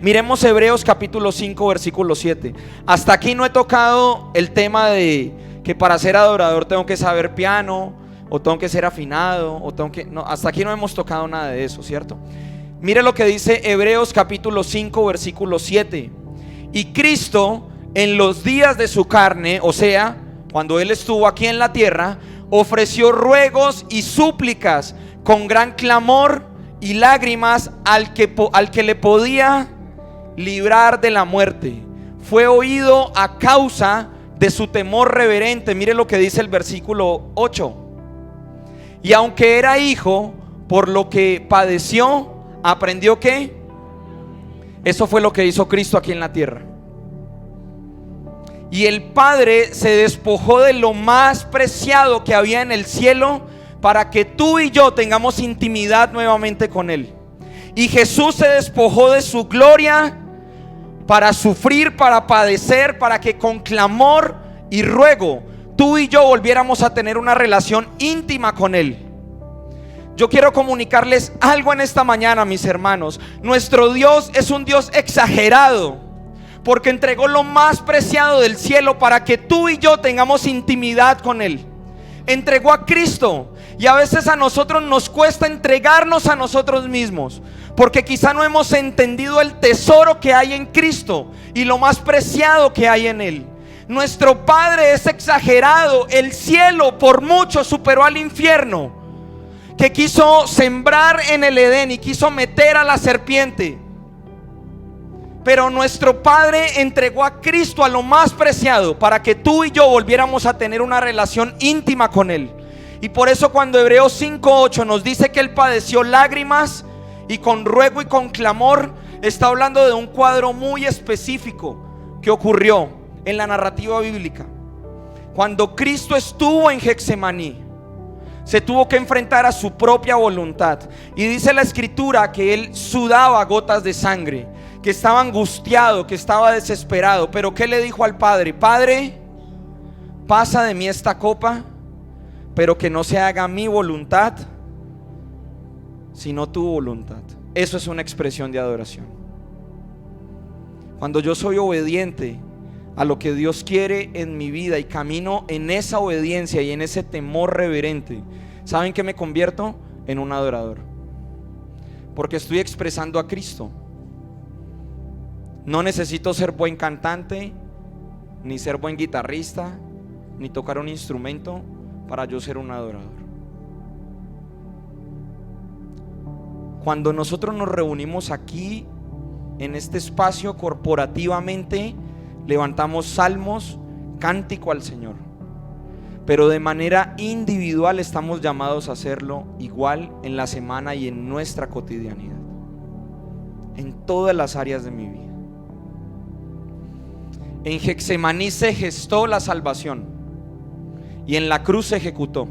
Miremos Hebreos capítulo 5 versículo 7. Hasta aquí no he tocado el tema de que para ser adorador tengo que saber piano, o tengo que ser afinado, o tengo que... No, hasta aquí no hemos tocado nada de eso, ¿cierto? Mire lo que dice Hebreos capítulo 5 versículo 7. Y Cristo en los días de su carne, o sea, cuando Él estuvo aquí en la tierra, ofreció ruegos y súplicas con gran clamor y lágrimas al que le podía librar de la muerte. Fue oído a causa de su temor reverente. Mire lo que dice el versículo 8. Y aunque era hijo, por lo que padeció, aprendió ¿qué? Eso fue lo que hizo Cristo aquí en la tierra. Y el Padre se despojó de lo más preciado que había en el cielo para que tú y yo tengamos intimidad nuevamente con Él. Y Jesús se despojó de su gloria para sufrir, para padecer, para que con clamor y ruego tú y yo volviéramos a tener una relación íntima con Él. Yo quiero comunicarles algo en esta mañana, mis hermanos. Nuestro Dios es un Dios exagerado, porque entregó lo más preciado del cielo para que tú y yo tengamos intimidad con Él. Entregó a Cristo. Y a veces a nosotros nos cuesta entregarnos a nosotros mismos, porque quizá no hemos entendido el tesoro que hay en Cristo y lo más preciado que hay en Él. Nuestro Padre es exagerado. El cielo por mucho superó al infierno, que quiso sembrar en el Edén y quiso meter a la serpiente. Pero nuestro Padre entregó a Cristo, a lo más preciado, para que tú y yo volviéramos a tener una relación íntima con Él. Y por eso cuando Hebreos 5:8 nos dice que Él padeció lágrimas y con ruego y con clamor, está hablando de un cuadro muy específico que ocurrió en la narrativa bíblica. Cuando Cristo estuvo en Getsemaní, se tuvo que enfrentar a su propia voluntad. Y dice la escritura que Él sudaba gotas de sangre, que estaba angustiado, que estaba desesperado. Pero ¿qué le dijo al Padre? Padre, pasa de mí esta copa, pero que no se haga mi voluntad, sino tu voluntad. Eso es una expresión de adoración. Cuando yo soy obediente a lo que Dios quiere en mi vida y camino en esa obediencia y en ese temor reverente, ¿saben qué me convierto? En un adorador, porque estoy expresando a Cristo. No necesito ser buen cantante, ni ser buen guitarrista, ni tocar un instrumento para yo ser un adorador. Cuando nosotros nos reunimos aquí en este espacio corporativamente, levantamos salmos, cántico al Señor, pero de manera individual estamos llamados a hacerlo igual en la semana y en nuestra cotidianidad, en todas las áreas de mi vida. En Getsemaní se gestó la salvación y en la cruz se ejecutó.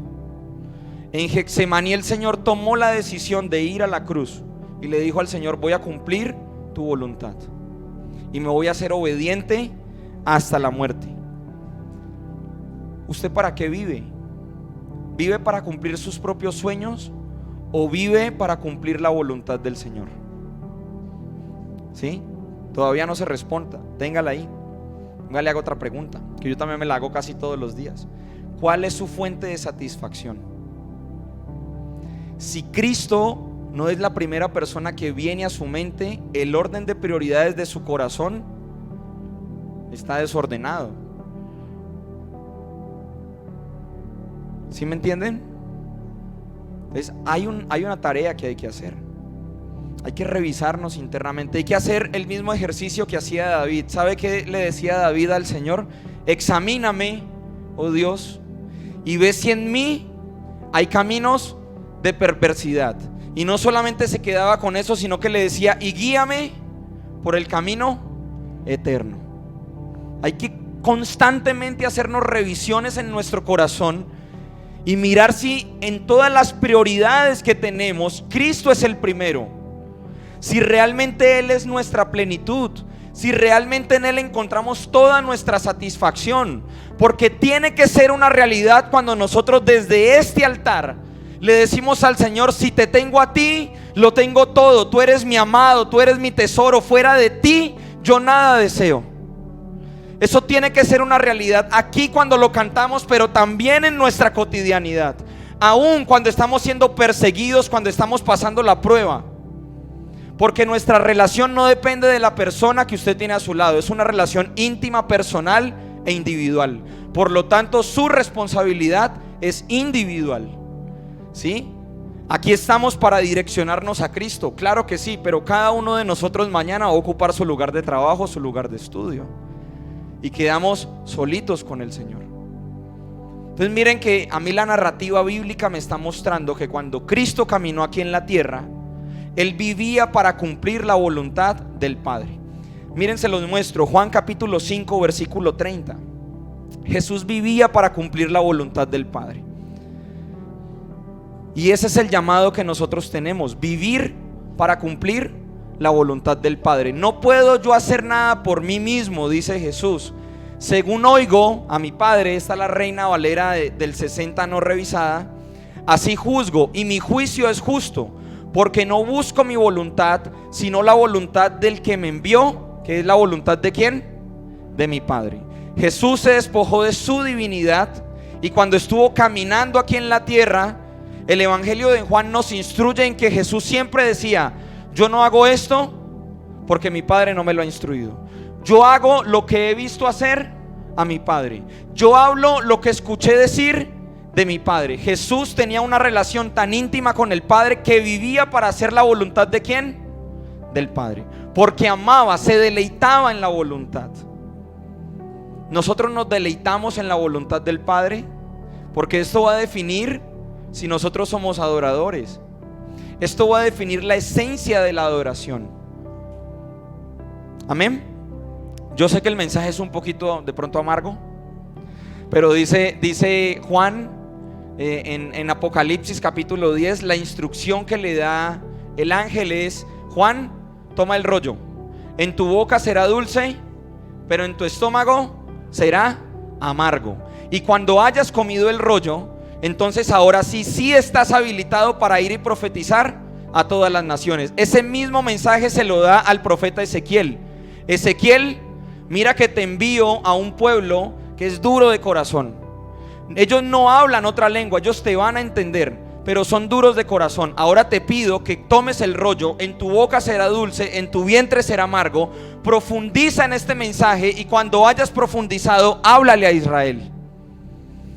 En Getsemaní el Señor tomó la decisión de ir a la cruz y le dijo al Señor: voy a cumplir tu voluntad y me voy a ser obediente hasta la muerte. ¿Usted para qué vive? ¿Vive para cumplir sus propios sueños o vive para cumplir la voluntad del Señor? ¿Sí? Todavía no se responda, téngala ahí. Venga, le hago otra pregunta, que yo también me la hago casi todos los días. ¿Cuál es su fuente de satisfacción? Si Cristo no es la primera persona que viene a su mente, el orden de prioridades de su corazón está desordenado. ¿Sí me entienden? Entonces hay una tarea que hay que hacer. Hay que revisarnos internamente. Hay que hacer el mismo ejercicio que hacía David. ¿Sabe qué le decía David al Señor? Examíname, oh Dios, y ve si en mí hay caminos de perversidad. Y no solamente se quedaba con eso, sino que le decía: y guíame por el camino eterno. Hay que constantemente hacernos revisiones en nuestro corazón y mirar si en todas las prioridades que tenemos Cristo es el primero, si realmente Él es nuestra plenitud, si realmente en Él encontramos toda nuestra satisfacción. Porque tiene que ser una realidad cuando nosotros desde este altar le decimos al Señor: si te tengo a ti, lo tengo todo. Tú eres mi amado, tú eres mi tesoro. Fuera de ti yo nada deseo. Eso tiene que ser una realidad aquí cuando lo cantamos, pero también en nuestra cotidianidad, aún cuando estamos siendo perseguidos, cuando estamos pasando la prueba. Porque nuestra relación no depende de la persona que usted tiene a su lado. Es una relación íntima, personal, e individual. Por lo tanto, su responsabilidad es individual. ¿Sí? Aquí estamos para direccionarnos a Cristo, claro que sí, pero cada uno de nosotros mañana va a ocupar su lugar de trabajo, su lugar de estudio, y quedamos solitos con el Señor. Entonces miren que a mí la narrativa bíblica me está mostrando que cuando Cristo caminó aquí en la tierra, Él vivía para cumplir la voluntad del Padre. Miren, se los muestro, Juan capítulo 5 versículo 30. Jesús vivía para cumplir la voluntad del Padre. Y ese es el llamado que nosotros tenemos, vivir para cumplir la voluntad del Padre. No puedo yo hacer nada por mí mismo, dice Jesús. Según oigo a mi Padre, esta es la Reina Valera del 60 no revisada, así juzgo, y mi juicio es justo, porque no busco mi voluntad, sino la voluntad del que me envió, que es la voluntad ¿de quién? De mi Padre. Jesús se despojó de su divinidad, y cuando estuvo caminando aquí en la tierra, el Evangelio de Juan nos instruye en que Jesús siempre decía: yo no hago esto porque mi Padre no me lo ha instruido. Yo hago lo que he visto hacer a mi Padre. Yo hablo lo que escuché decir de mi Padre. Jesús tenía una relación tan íntima con el Padre que vivía para hacer la voluntad ¿de quién? Del Padre. Porque amaba, se deleitaba en la voluntad. Nosotros nos deleitamos en la voluntad del Padre, porque esto va a definir si nosotros somos adoradores. Esto va a definir la esencia de la adoración. Amén. Yo sé que el mensaje es un poquito de pronto amargo, pero dice Juan en Apocalipsis capítulo 10, la instrucción que le da el ángel es: Juan, toma el rollo, en tu boca será dulce, pero en tu estómago será amargo. Y cuando hayas comido el rollo, entonces ahora sí estás habilitado para ir y profetizar a todas las naciones. Ese mismo mensaje se lo da al profeta Ezequiel. Ezequiel, mira que te envío a un pueblo que es duro de corazón. Ellos no hablan otra lengua, ellos te van a entender, pero son duros de corazón. Ahora te pido que tomes el rollo, en tu boca será dulce, en tu vientre será amargo. Profundiza en este mensaje, y cuando hayas profundizado, háblale a Israel.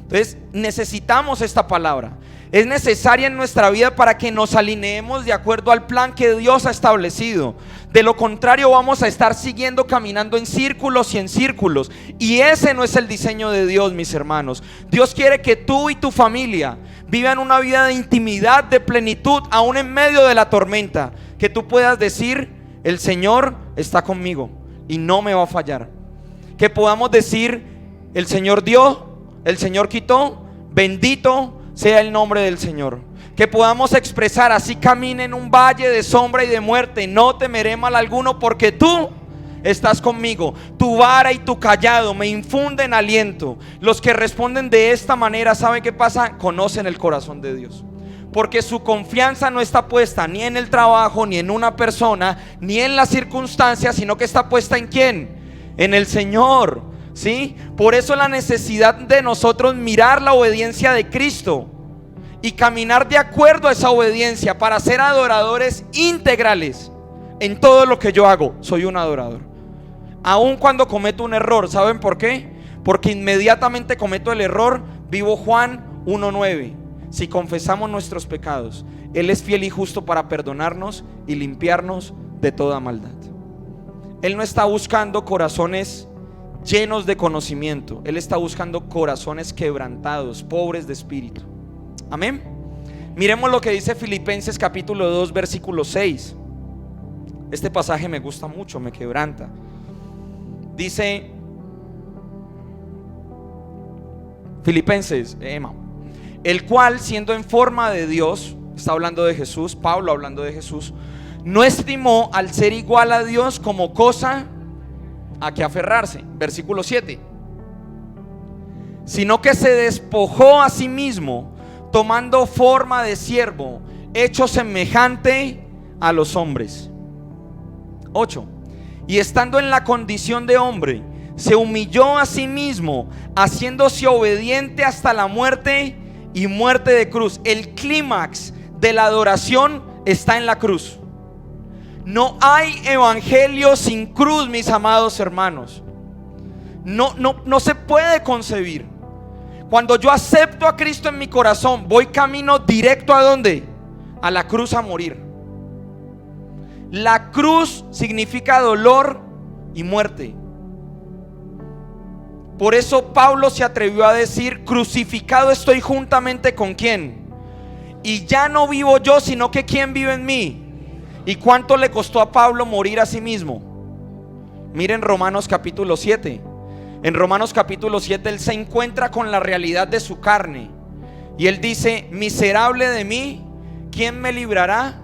Entonces necesitamos esta palabra. Es necesaria en nuestra vida para que nos alineemos de acuerdo al plan que Dios ha establecido. De lo contrario, vamos a estar siguiendo caminando en círculos y en círculos, y ese no es el diseño de Dios, mis hermanos. Dios quiere que tú y tu familia vivan una vida de intimidad, de plenitud, aún en medio de la tormenta. Que tú puedas decir: el Señor está conmigo y no me va a fallar. Que podamos decir: el Señor dio, el Señor quitó, bendito sea el nombre del Señor. Que podamos expresar: así camine en un valle de sombra y de muerte, no temeré mal alguno, porque tú estás conmigo. Tu vara y tu callado me infunden aliento. Los que responden de esta manera, ¿saben qué pasa? Conocen el corazón de Dios, porque su confianza no está puesta ni en el trabajo, ni en una persona, ni en las circunstancias, sino que está puesta ¿en quién? En el Señor. ¿Sí? Por eso la necesidad de nosotros mirar la obediencia de Cristo y caminar de acuerdo a esa obediencia para ser adoradores integrales. En todo lo que yo hago, soy un adorador. Aun cuando cometo un error, ¿saben por qué? Porque inmediatamente cometo el error, vivo Juan 1:9. Si confesamos nuestros pecados, Él es fiel y justo para perdonarnos y limpiarnos de toda maldad. Él no está buscando corazones llenos de conocimiento, Él está buscando corazones quebrantados, pobres de espíritu. Amén. Miremos lo que dice Filipenses capítulo 2 versículo 6. Este pasaje me gusta mucho, me quebranta. Dice Filipenses, el cual, siendo en forma de Dios, está hablando de Jesús, Pablo hablando de Jesús, no estimó al ser igual a Dios como cosa a que aferrarse. Versículo 7. Sino que se despojó a sí mismo, tomando forma de siervo, hecho semejante a los hombres. 8. Y estando en la condición de hombre, se humilló a sí mismo, haciéndose obediente hasta la muerte y muerte de cruz. El clímax de la adoración está en la cruz. No hay evangelio sin cruz, mis amados hermanos. No se puede concebir. Cuando yo acepto a Cristo en mi corazón, voy camino directo ¿a dónde? A la cruz a morir. La cruz significa dolor y muerte. Por eso Pablo se atrevió a decir: crucificado estoy juntamente con ¿quién? Y ya no vivo yo, sino que ¿quién vive en mí? ¿Y cuánto le costó a Pablo morir a sí mismo? Miren Romanos capítulo 7. En Romanos capítulo 7 él se encuentra con la realidad de su carne y él dice: miserable de mí, ¿quién me librará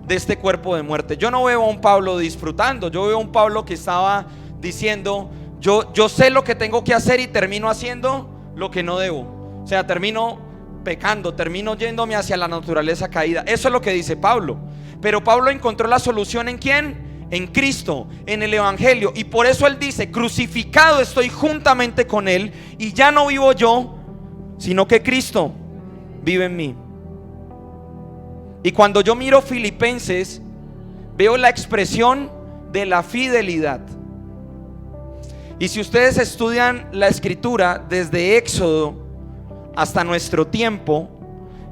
de este cuerpo de muerte? Yo no veo a un Pablo disfrutando, yo veo a un Pablo que estaba diciendo: yo sé lo que tengo que hacer y termino haciendo lo que no debo. O sea, termino pecando, termino yéndome hacia la naturaleza caída. Eso es lo que dice Pablo. Pero Pablo encontró la solución ¿en quién? En Cristo, en el Evangelio. Y por eso él dice: crucificado estoy juntamente con él, y ya no vivo yo, sino que Cristo vive en mí. Y cuando yo miro Filipenses, veo la expresión de la fidelidad. Y si ustedes estudian la escritura desde Éxodo hasta nuestro tiempo,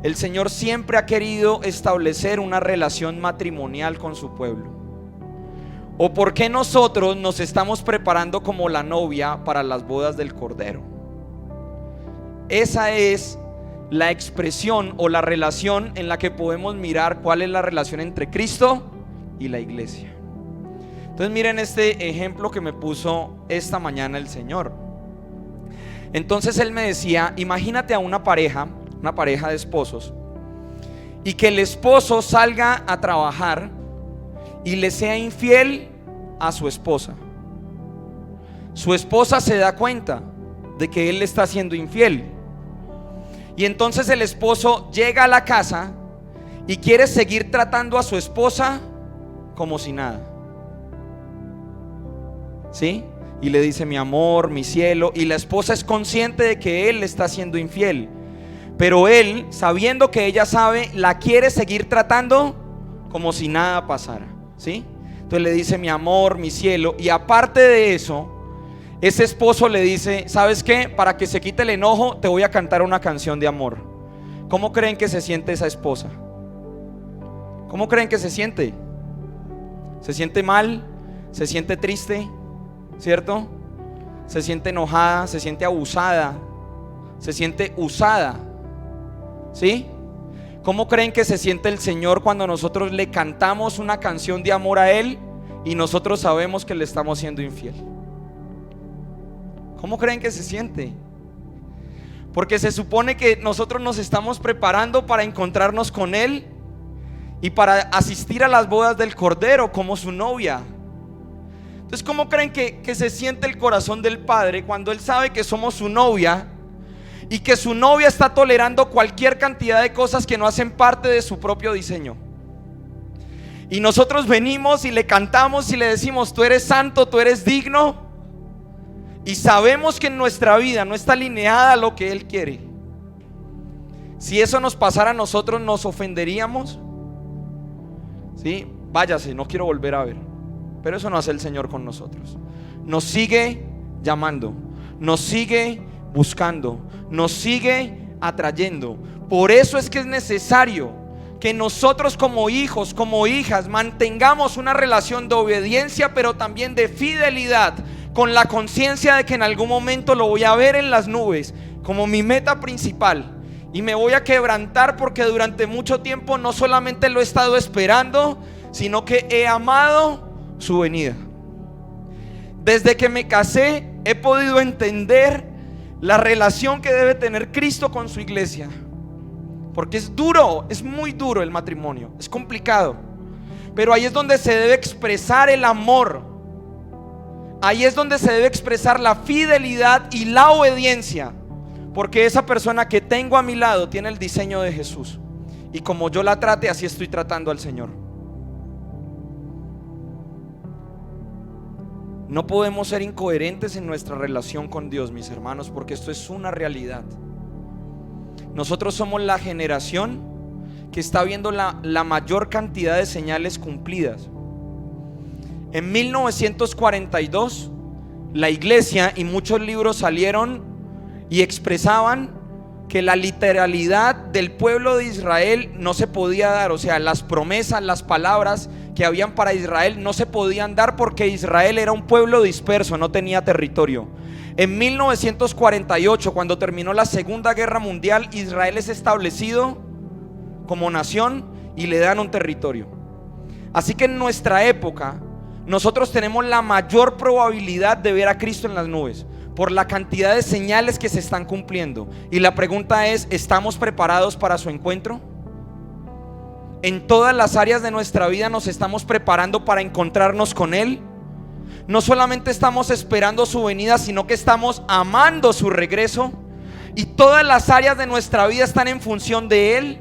el Señor siempre ha querido establecer una relación matrimonial con su pueblo. ¿O por qué nosotros nos estamos preparando como la novia para las bodas del Cordero? Esa es la expresión o la relación en la que podemos mirar cuál es la relación entre Cristo y la iglesia. Entonces miren este ejemplo que me puso esta mañana el Señor. Entonces él me decía: imagínate a una pareja de esposos, y que el esposo salga a trabajar y le sea infiel a su esposa. Su esposa se da cuenta de que él le está siendo infiel, y entonces el esposo llega a la casa y quiere seguir tratando a su esposa como si nada, ¿sí? Y le dice: mi amor, mi cielo. Y la esposa es consciente de que él le está siendo infiel, pero él, sabiendo que ella sabe, la quiere seguir tratando como si nada pasara, ¿sí? Entonces le dice: mi amor, mi cielo. Y aparte de eso, ese esposo le dice: ¿sabes qué? Para que se quite el enojo, te voy a cantar una canción de amor. ¿Cómo creen que se siente esa esposa? ¿Cómo creen que se siente? ¿Se siente mal? ¿Se siente triste? ¿Cierto? Se siente enojada, se siente abusada, se siente usada, ¿sí? ¿Cómo creen que se siente el Señor cuando nosotros le cantamos una canción de amor a Él y nosotros sabemos que le estamos siendo infiel? ¿Cómo creen que se siente? Porque se supone que nosotros nos estamos preparando para encontrarnos con Él y para asistir a las bodas del Cordero como su novia. Entonces, ¿cómo creen que se siente el corazón del Padre cuando Él sabe que somos su novia y que su novia está tolerando cualquier cantidad de cosas que no hacen parte de su propio diseño? Y nosotros venimos y le cantamos y le decimos: tú eres santo, tú eres digno, y sabemos que en nuestra vida no está alineada a lo que Él quiere. Si eso nos pasara a nosotros, nos ofenderíamos, ¿sí? Váyase, no quiero volver a ver. Pero eso no hace el Señor con nosotros. Nos sigue llamando, nos sigue buscando, nos sigue atrayendo. Por eso es que es necesario que nosotros como hijos, como hijas, mantengamos una relación de obediencia, pero también de fidelidad, con la conciencia de que en algún momento lo voy a ver en las nubes como mi meta principal, y me voy a quebrantar porque durante mucho tiempo no solamente lo he estado esperando, sino que he amado su venida. Desde que me casé he podido entender la relación que debe tener Cristo con su iglesia, porque es duro, es muy duro el matrimonio, es complicado, pero ahí es donde se debe expresar el amor, ahí es donde se debe expresar la fidelidad y la obediencia, porque esa persona que tengo a mi lado tiene el diseño de Jesús, y como yo la trate, así estoy tratando al Señor. No podemos ser incoherentes en nuestra relación con Dios, mis hermanos, porque esto es una realidad. Nosotros somos la generación que está viendo la mayor cantidad de señales cumplidas. En 1942 la iglesia y muchos libros salieron y expresaban que la literalidad del pueblo de Israel no se podía dar. O sea, las promesas, las palabras que habían para Israel no se podían dar porque Israel era un pueblo disperso, no tenía territorio. En 1948, cuando terminó la Segunda Guerra Mundial, Israel es establecido como nación y le dan un territorio. Así que en nuestra época nosotros tenemos la mayor probabilidad de ver a Cristo en las nubes por la cantidad de señales que se están cumpliendo. Y la pregunta es, ¿estamos preparados para su encuentro? En todas las áreas de nuestra vida nos estamos preparando para encontrarnos con Él. No solamente estamos esperando su venida, sino que estamos amando su regreso. Y todas las áreas de nuestra vida están en función de Él.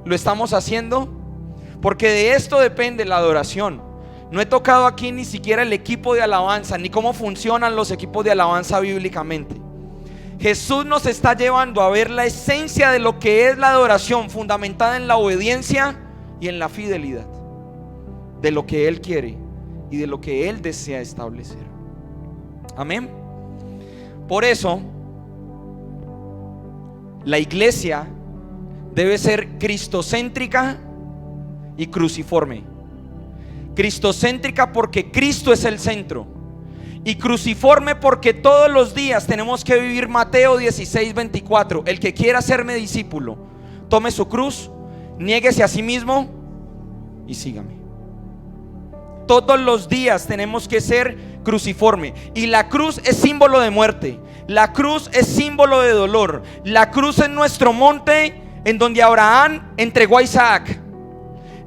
¿Lo estamos haciendo? Porque de esto depende la adoración. No he tocado aquí ni siquiera el equipo de alabanza, ni cómo funcionan los equipos de alabanza bíblicamente. Jesús nos está llevando a ver la esencia de lo que es la adoración, fundamentada en la obediencia y en la fidelidad, de lo que Él quiere y de lo que Él desea establecer. Amén. Por eso, la iglesia debe ser cristocéntrica y cruciforme. Cristocéntrica porque Cristo es el centro, y cruciforme porque todos los días tenemos que vivir Mateo 16:24. El que quiera serme discípulo, tome su cruz, niéguese a sí mismo y sígame. Todos los días tenemos que ser cruciforme. Y la cruz es símbolo de muerte, la cruz es símbolo de dolor, la cruz es nuestro monte en donde Abraham entregó a Isaac.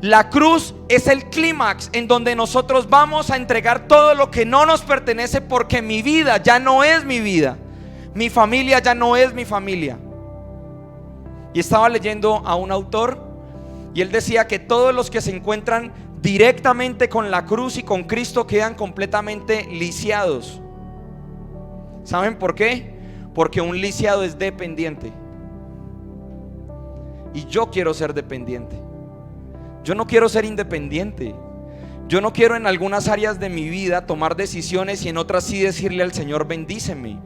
La cruz es el clímax en donde nosotros vamos a entregar todo lo que no nos pertenece, porque mi vida ya no es mi vida, mi familia ya no es mi familia. Y estaba leyendo a un autor y él decía que todos los que se encuentran directamente con la cruz y con Cristo quedan completamente lisiados. ¿Saben por qué? Porque un lisiado es dependiente. Y yo quiero ser dependiente. Yo no quiero ser independiente. Yo no quiero en algunas áreas de mi vida tomar decisiones y en otras sí decirle al Señor, bendíceme.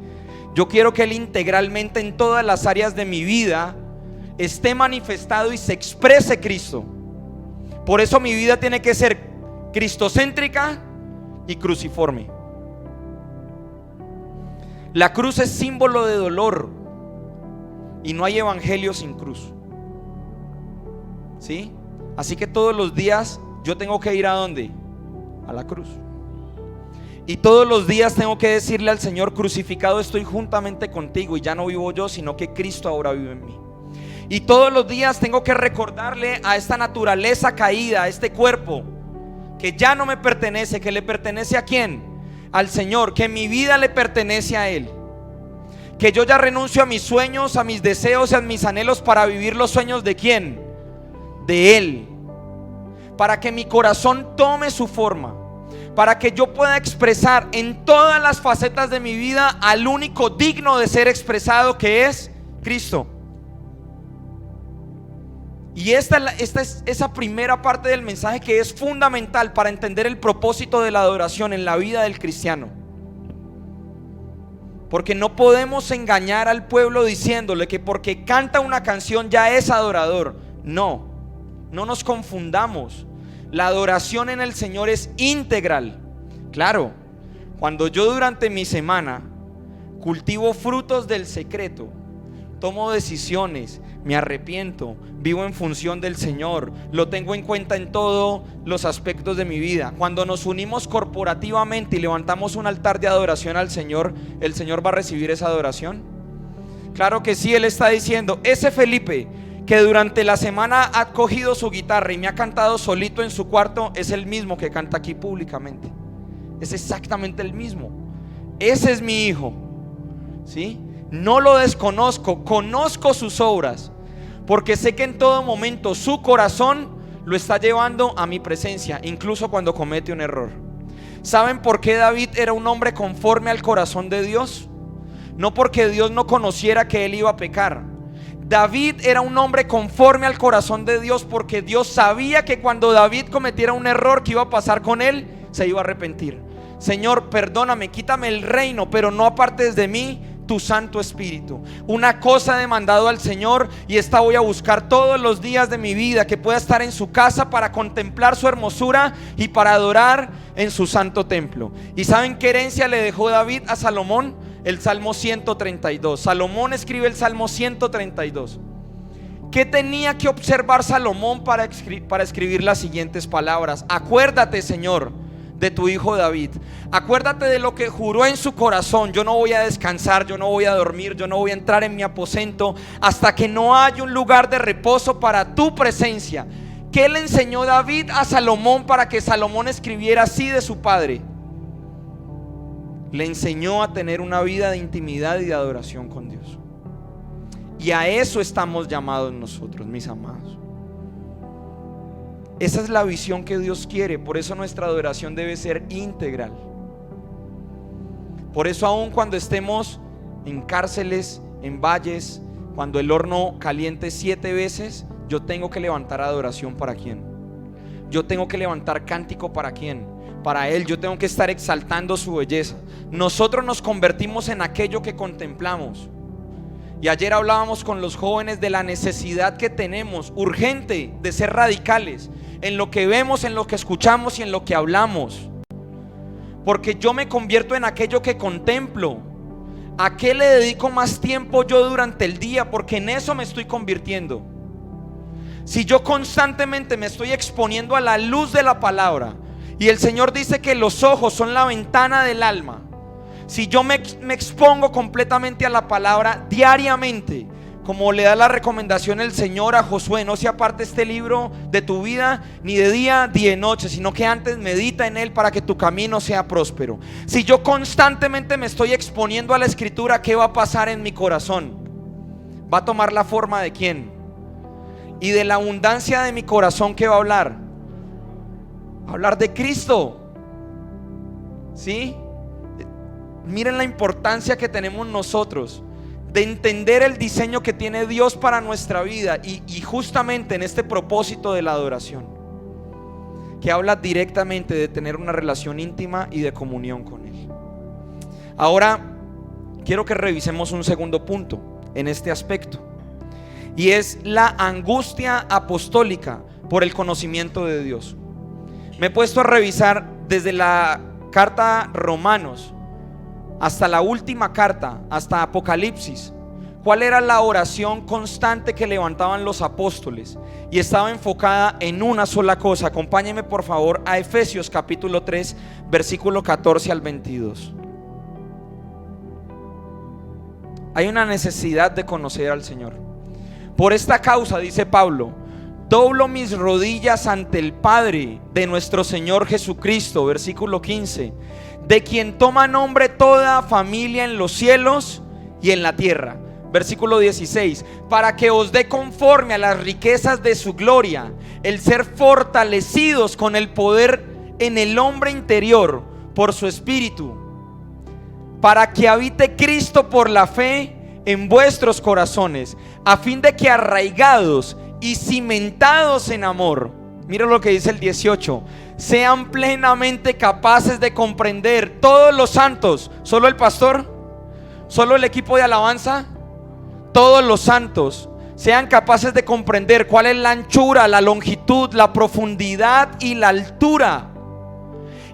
Yo quiero que Él integralmente en todas las áreas de mi vida esté manifestado y se exprese Cristo. Por eso mi vida tiene que ser cristocéntrica y cruciforme. La cruz es símbolo de dolor y no hay evangelio sin cruz. ¿Sí? Así que todos los días yo tengo que ir ¿a dónde? A la cruz. Y todos los días tengo que decirle al Señor, crucificado estoy juntamente contigo, y ya no vivo yo, sino que Cristo ahora vive en mí. Y todos los días tengo que recordarle a esta naturaleza caída, a este cuerpo, que ya no me pertenece, que le pertenece ¿a quién? Al Señor, que mi vida le pertenece a Él. Que yo ya renuncio a mis sueños, a mis deseos y a mis anhelos para vivir los sueños ¿de quién? De Él. Para que mi corazón tome su forma, para que yo pueda expresar en todas las facetas de mi vida al único digno de ser expresado, que es Cristo. Y esta es esa primera parte del mensaje que es fundamental para entender el propósito de la adoración en la vida del cristiano. Porque no podemos engañar al pueblo diciéndole que porque canta una canción ya es adorador. No nos confundamos. La adoración en el Señor es integral. Claro, cuando yo durante mi semana cultivo frutos del secreto, tomo decisiones, me arrepiento, vivo en función del Señor, lo tengo en cuenta en todos los aspectos de mi vida. Cuando nos unimos corporativamente y levantamos un altar de adoración al Señor, ¿el Señor va a recibir esa adoración? Claro que sí. Él está diciendo, ese Felipe que durante la semana ha cogido su guitarra y me ha cantado solito en su cuarto, es el mismo que canta aquí públicamente. Es exactamente el mismo. Ese es mi hijo, ¿sí? No lo desconozco, conozco sus obras, porque sé que en todo momento su corazón lo está llevando a mi presencia, incluso cuando comete un error. ¿Saben por qué David era un hombre conforme al corazón de Dios? No porque Dios no conociera que él iba a pecar. David era un hombre conforme al corazón de Dios porque Dios sabía que cuando David cometiera un error, que iba a pasar con él, se iba a arrepentir. Señor, perdóname, quítame el reino, pero no apartes de mí tu Santo Espíritu. Una cosa he demandado al Señor, y esta voy a buscar todos los días de mi vida: que pueda estar en su casa para contemplar su hermosura y para adorar en su santo templo. ¿Y saben qué herencia le dejó David a Salomón? El Salmo 132. Salomón escribe el Salmo 132. ¿Qué tenía que observar Salomón para escribir las siguientes palabras? Acuérdate, Señor, de tu hijo David. Acuérdate de lo que juró en su corazón: yo no voy a descansar, yo no voy a dormir, yo no voy a entrar en mi aposento hasta que no haya un lugar de reposo para tu presencia. ¿Qué le enseñó David a Salomón para que Salomón escribiera así de su padre? Le enseñó a tener una vida de intimidad y de adoración con Dios. Y a eso estamos llamados nosotros, mis amados. Esa es la visión que Dios quiere. Por eso nuestra adoración debe ser integral. Por eso, aun cuando estemos en cárceles, en valles, cuando el horno caliente 7 veces, yo tengo que levantar adoración. ¿Para quién? Yo tengo que levantar cántico. ¿Para quién? Para Él. Yo tengo que estar exaltando su belleza. Nosotros nos convertimos en aquello que contemplamos. Y ayer hablábamos con los jóvenes de la necesidad que tenemos urgente de ser radicales en lo que vemos, en lo que escuchamos y en lo que hablamos. Porque yo me convierto en aquello que contemplo. ¿A qué le dedico más tiempo yo durante el día? Porque en eso me estoy convirtiendo. Si yo constantemente me estoy exponiendo a la luz de la palabra, y el Señor dice que los ojos son la ventana del alma. Si yo me expongo completamente a la palabra diariamente, como le da la recomendación el Señor a Josué: no se aparte este libro de tu vida ni de día ni de noche, sino que antes medita en él para que tu camino sea próspero. Si yo constantemente me estoy exponiendo a la Escritura, ¿qué va a pasar en mi corazón? Va a tomar la forma de ¿quién? Y de la abundancia de mi corazón, ¿qué va a hablar? Hablar de Cristo. ¿Sí? Miren la importancia que tenemos nosotros de entender el diseño que tiene Dios para nuestra vida, y justamente en este propósito de la adoración, que habla directamente de tener una relación íntima y de comunión con Él. Ahora quiero que revisemos un segundo punto en este aspecto, y es la angustia apostólica por el conocimiento de Dios. Me he puesto a revisar desde la carta Romanos hasta la última carta, hasta Apocalipsis, cuál era la oración constante que levantaban los apóstoles, y estaba enfocada en una sola cosa. Acompáñenme por favor a Efesios capítulo 3, versículo 14 al 22. Hay una necesidad de conocer al Señor. Por esta causa, dice Pablo, doblo mis rodillas ante el Padre de nuestro Señor Jesucristo, versículo 15, de quien toma nombre toda familia en los cielos y en la tierra. Versículo 16, para que os dé conforme a las riquezas de su gloria el ser fortalecidos con el poder en el hombre interior por su Espíritu, para que habite Cristo por la fe en vuestros corazones, a fin de que arraigados y cimentados en amor, mira lo que dice el 18, sean plenamente capaces de comprender todos los santos. ¿Solo el pastor? ¿Solo el equipo de alabanza? Todos los santos sean capaces de comprender cuál es la anchura, la longitud, la profundidad y la altura,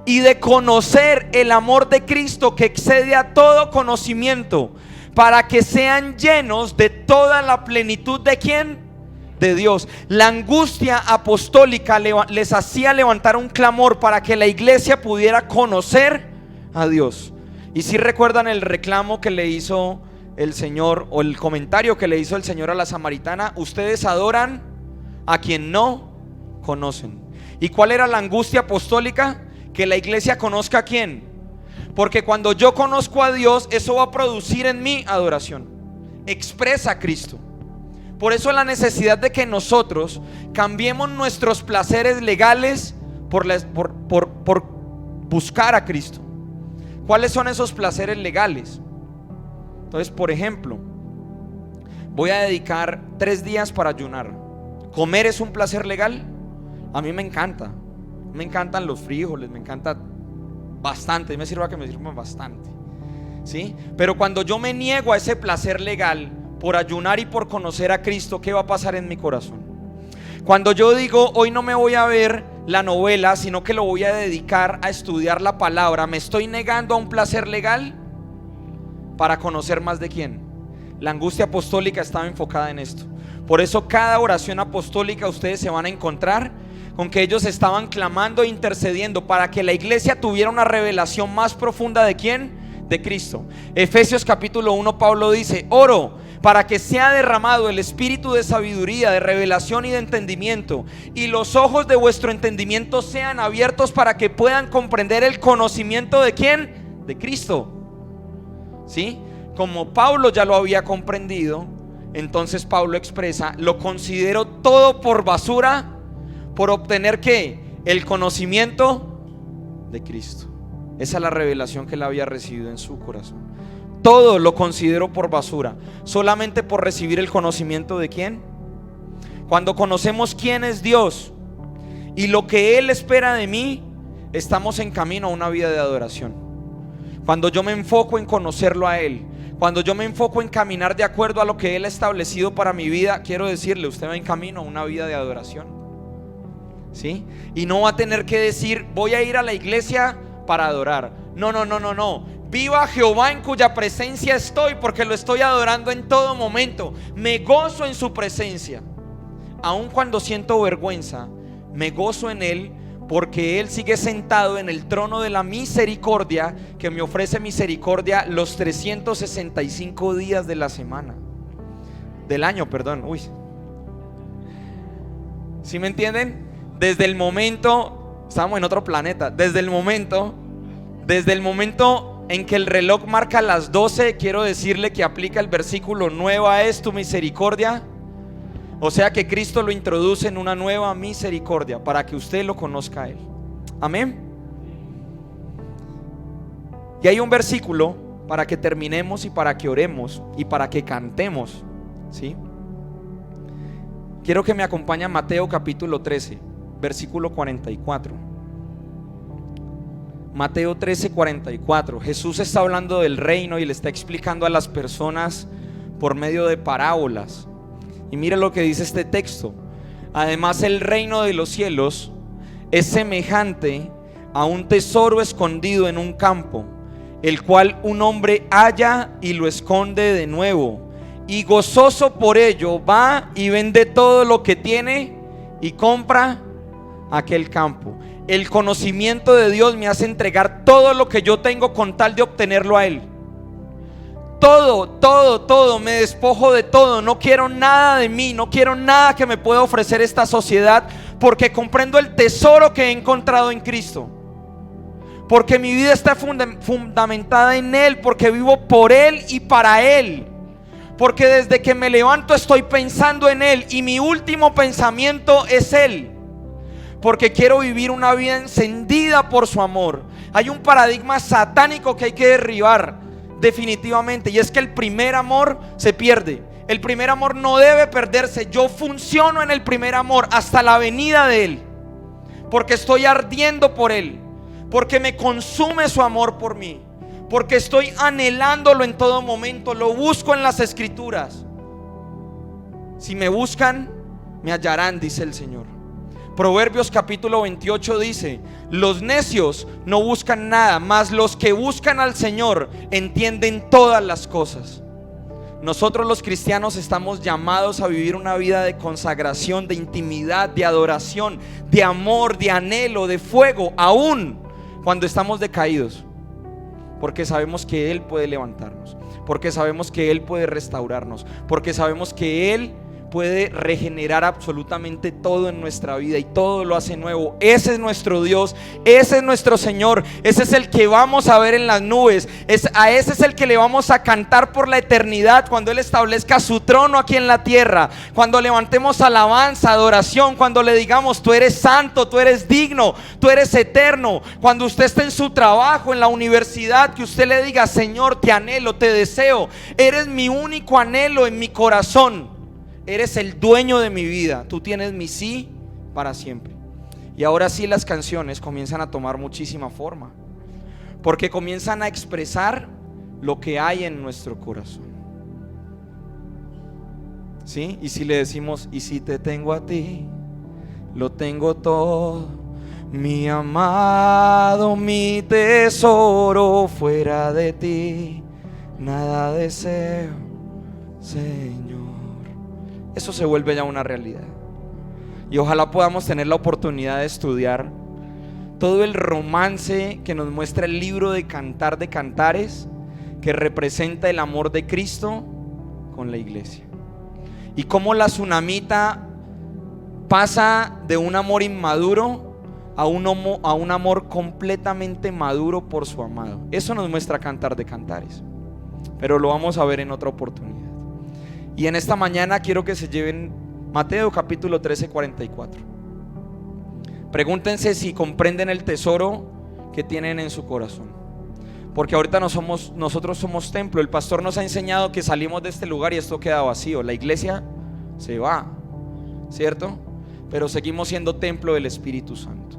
y de conocer el amor de Cristo que excede a todo conocimiento, para que sean llenos de toda la plenitud de ¿quién? De Dios. La angustia apostólica les hacía levantar un clamor para que la iglesia pudiera conocer a Dios. Y si recuerdan el reclamo que le hizo el Señor, o el comentario que le hizo el Señor a la samaritana: ustedes adoran a quien no conocen. ¿Y cuál era la angustia apostólica? Que la iglesia conozca a quién. Porque cuando yo conozco a Dios, eso va a producir en mí adoración. Expresa a Cristo. Por eso la necesidad de que nosotros cambiemos nuestros placeres legales por buscar a Cristo. ¿Cuáles son esos placeres legales? Entonces, por ejemplo, voy a dedicar 3 días para ayunar. ¿Comer es un placer legal? A mí me encanta. Me encantan los frijoles, me encanta bastante, me sirva que me sirva bastante, ¿sí? Pero cuando yo me niego a ese placer legal por ayunar y por conocer a Cristo, ¿qué va a pasar en mi corazón? Cuando yo digo, hoy no me voy a ver la novela, sino que lo voy a dedicar a estudiar la palabra, ¿me estoy negando a un placer legal para conocer más de quién? La angustia apostólica estaba enfocada en esto. Por eso cada oración apostólica ustedes se van a encontrar con que ellos estaban clamando e intercediendo para que la iglesia tuviera una revelación más profunda ¿de quién? De Cristo. Efesios capítulo 1, Pablo dice: oro para que sea derramado el espíritu de sabiduría, de revelación y de entendimiento, y los ojos de vuestro entendimiento sean abiertos para que puedan comprender el conocimiento ¿de quién? De Cristo. ¿Sí? Como Pablo ya lo había comprendido, entonces Pablo expresa: lo considero todo por basura por obtener ¿qué? El conocimiento de Cristo. Esa es la revelación que él había recibido en su corazón. Todo lo considero por basura solamente por recibir el conocimiento de ¿quién? Cuando conocemos quién es Dios y lo que Él espera de mí, estamos en camino a una vida de adoración. Cuando yo me enfoco en conocerlo a Él, cuando yo me enfoco en caminar de acuerdo a lo que Él ha establecido para mi vida, quiero decirle, usted va en camino a una vida de adoración, ¿sí? Y no va a tener que decir, voy a ir a la iglesia para adorar. No. Viva Jehová en cuya presencia estoy, porque lo estoy adorando en todo momento. Me gozo en su presencia. Aun cuando siento vergüenza, me gozo en Él, porque Él sigue sentado en el trono de la misericordia, que me ofrece misericordia los 365 días de la semana, del año, perdón. ¿Sí me entienden? Desde el momento, estamos en otro planeta, desde el momento en que el reloj marca las 12, quiero decirle que aplica el versículo: nueva es tu misericordia. O sea que Cristo lo introduce en una nueva misericordia para que usted lo conozca a Él. Amén. Y hay un versículo para que terminemos y para que oremos y para que cantemos, ¿sí? Quiero que me acompañe a Mateo capítulo 13, versículo 44. Mateo 13, 44. Jesús está hablando del reino y le está explicando a las personas por medio de parábolas. Y mira lo que dice este texto: además, el reino de los cielos es semejante a un tesoro escondido en un campo, el cual un hombre halla y lo esconde de nuevo, y gozoso por ello va y vende todo lo que tiene y compra aquel campo. El conocimiento de Dios me hace entregar todo lo que yo tengo con tal de obtenerlo a Él. Todo, me despojo de todo. No quiero nada de mí, no quiero nada que me pueda ofrecer esta sociedad, porque comprendo el tesoro que he encontrado en Cristo, porque mi vida está fundamentada en Él, porque vivo por Él y para Él, porque desde que me levanto estoy pensando en Él y mi último pensamiento es Él, porque quiero vivir una vida encendida por su amor. Hay un paradigma satánico que hay que derribar definitivamente, y es que el primer amor se pierde. El primer amor no debe perderse. Yo funciono en el primer amor hasta la venida de Él, porque estoy ardiendo por Él, porque me consume su amor por mí, porque estoy anhelándolo en todo momento. Lo busco en las escrituras. Si me buscan, me hallarán, dice el Señor. Proverbios capítulo 28 dice: los necios no buscan nada, mas los que buscan al Señor entienden todas las cosas. Nosotros los cristianos estamos llamados a vivir una vida de consagración, de intimidad, de adoración, de amor, de anhelo, de fuego, aún cuando estamos decaídos, porque sabemos que Él puede levantarnos, porque sabemos que Él puede restaurarnos, porque sabemos que Él puede regenerar absolutamente todo en nuestra vida y todo lo hace nuevo. Ese es nuestro Dios, ese es nuestro Señor, ese es el que vamos a ver en las nubes, a ese es el que le vamos a cantar por la eternidad, cuando Él establezca su trono aquí en la tierra, cuando levantemos alabanza, adoración, cuando le digamos: tú eres santo, tú eres digno, tú eres eterno. Cuando usted esté en su trabajo, en la universidad, que usted le diga: Señor, te anhelo, te deseo, eres mi único anhelo en mi corazón. Eres el dueño de mi vida, tú tienes mi sí para siempre. Y ahora sí, las canciones comienzan a tomar muchísima forma, porque comienzan a expresar lo que hay en nuestro corazón. ¿Sí? Y si le decimos, y si te tengo a ti, lo tengo todo, mi amado, mi tesoro, fuera de ti nada deseo, Señor. Eso se vuelve ya una realidad. Y ojalá podamos tener la oportunidad de estudiar todo el romance que nos muestra el libro de Cantar de Cantares, que representa el amor de Cristo con la iglesia. Y cómo la tsunamita pasa de un amor inmaduro a un amor completamente maduro por su amado. Eso nos muestra Cantar de Cantares, pero lo vamos a ver en otra oportunidad. Y en esta mañana quiero que se lleven Mateo capítulo 13, 44. Pregúntense si comprenden el tesoro que tienen en su corazón, porque ahorita nosotros somos templo. El pastor nos ha enseñado que salimos de este lugar y esto queda vacío. La iglesia se va, ¿cierto? Pero seguimos siendo templo del Espíritu Santo.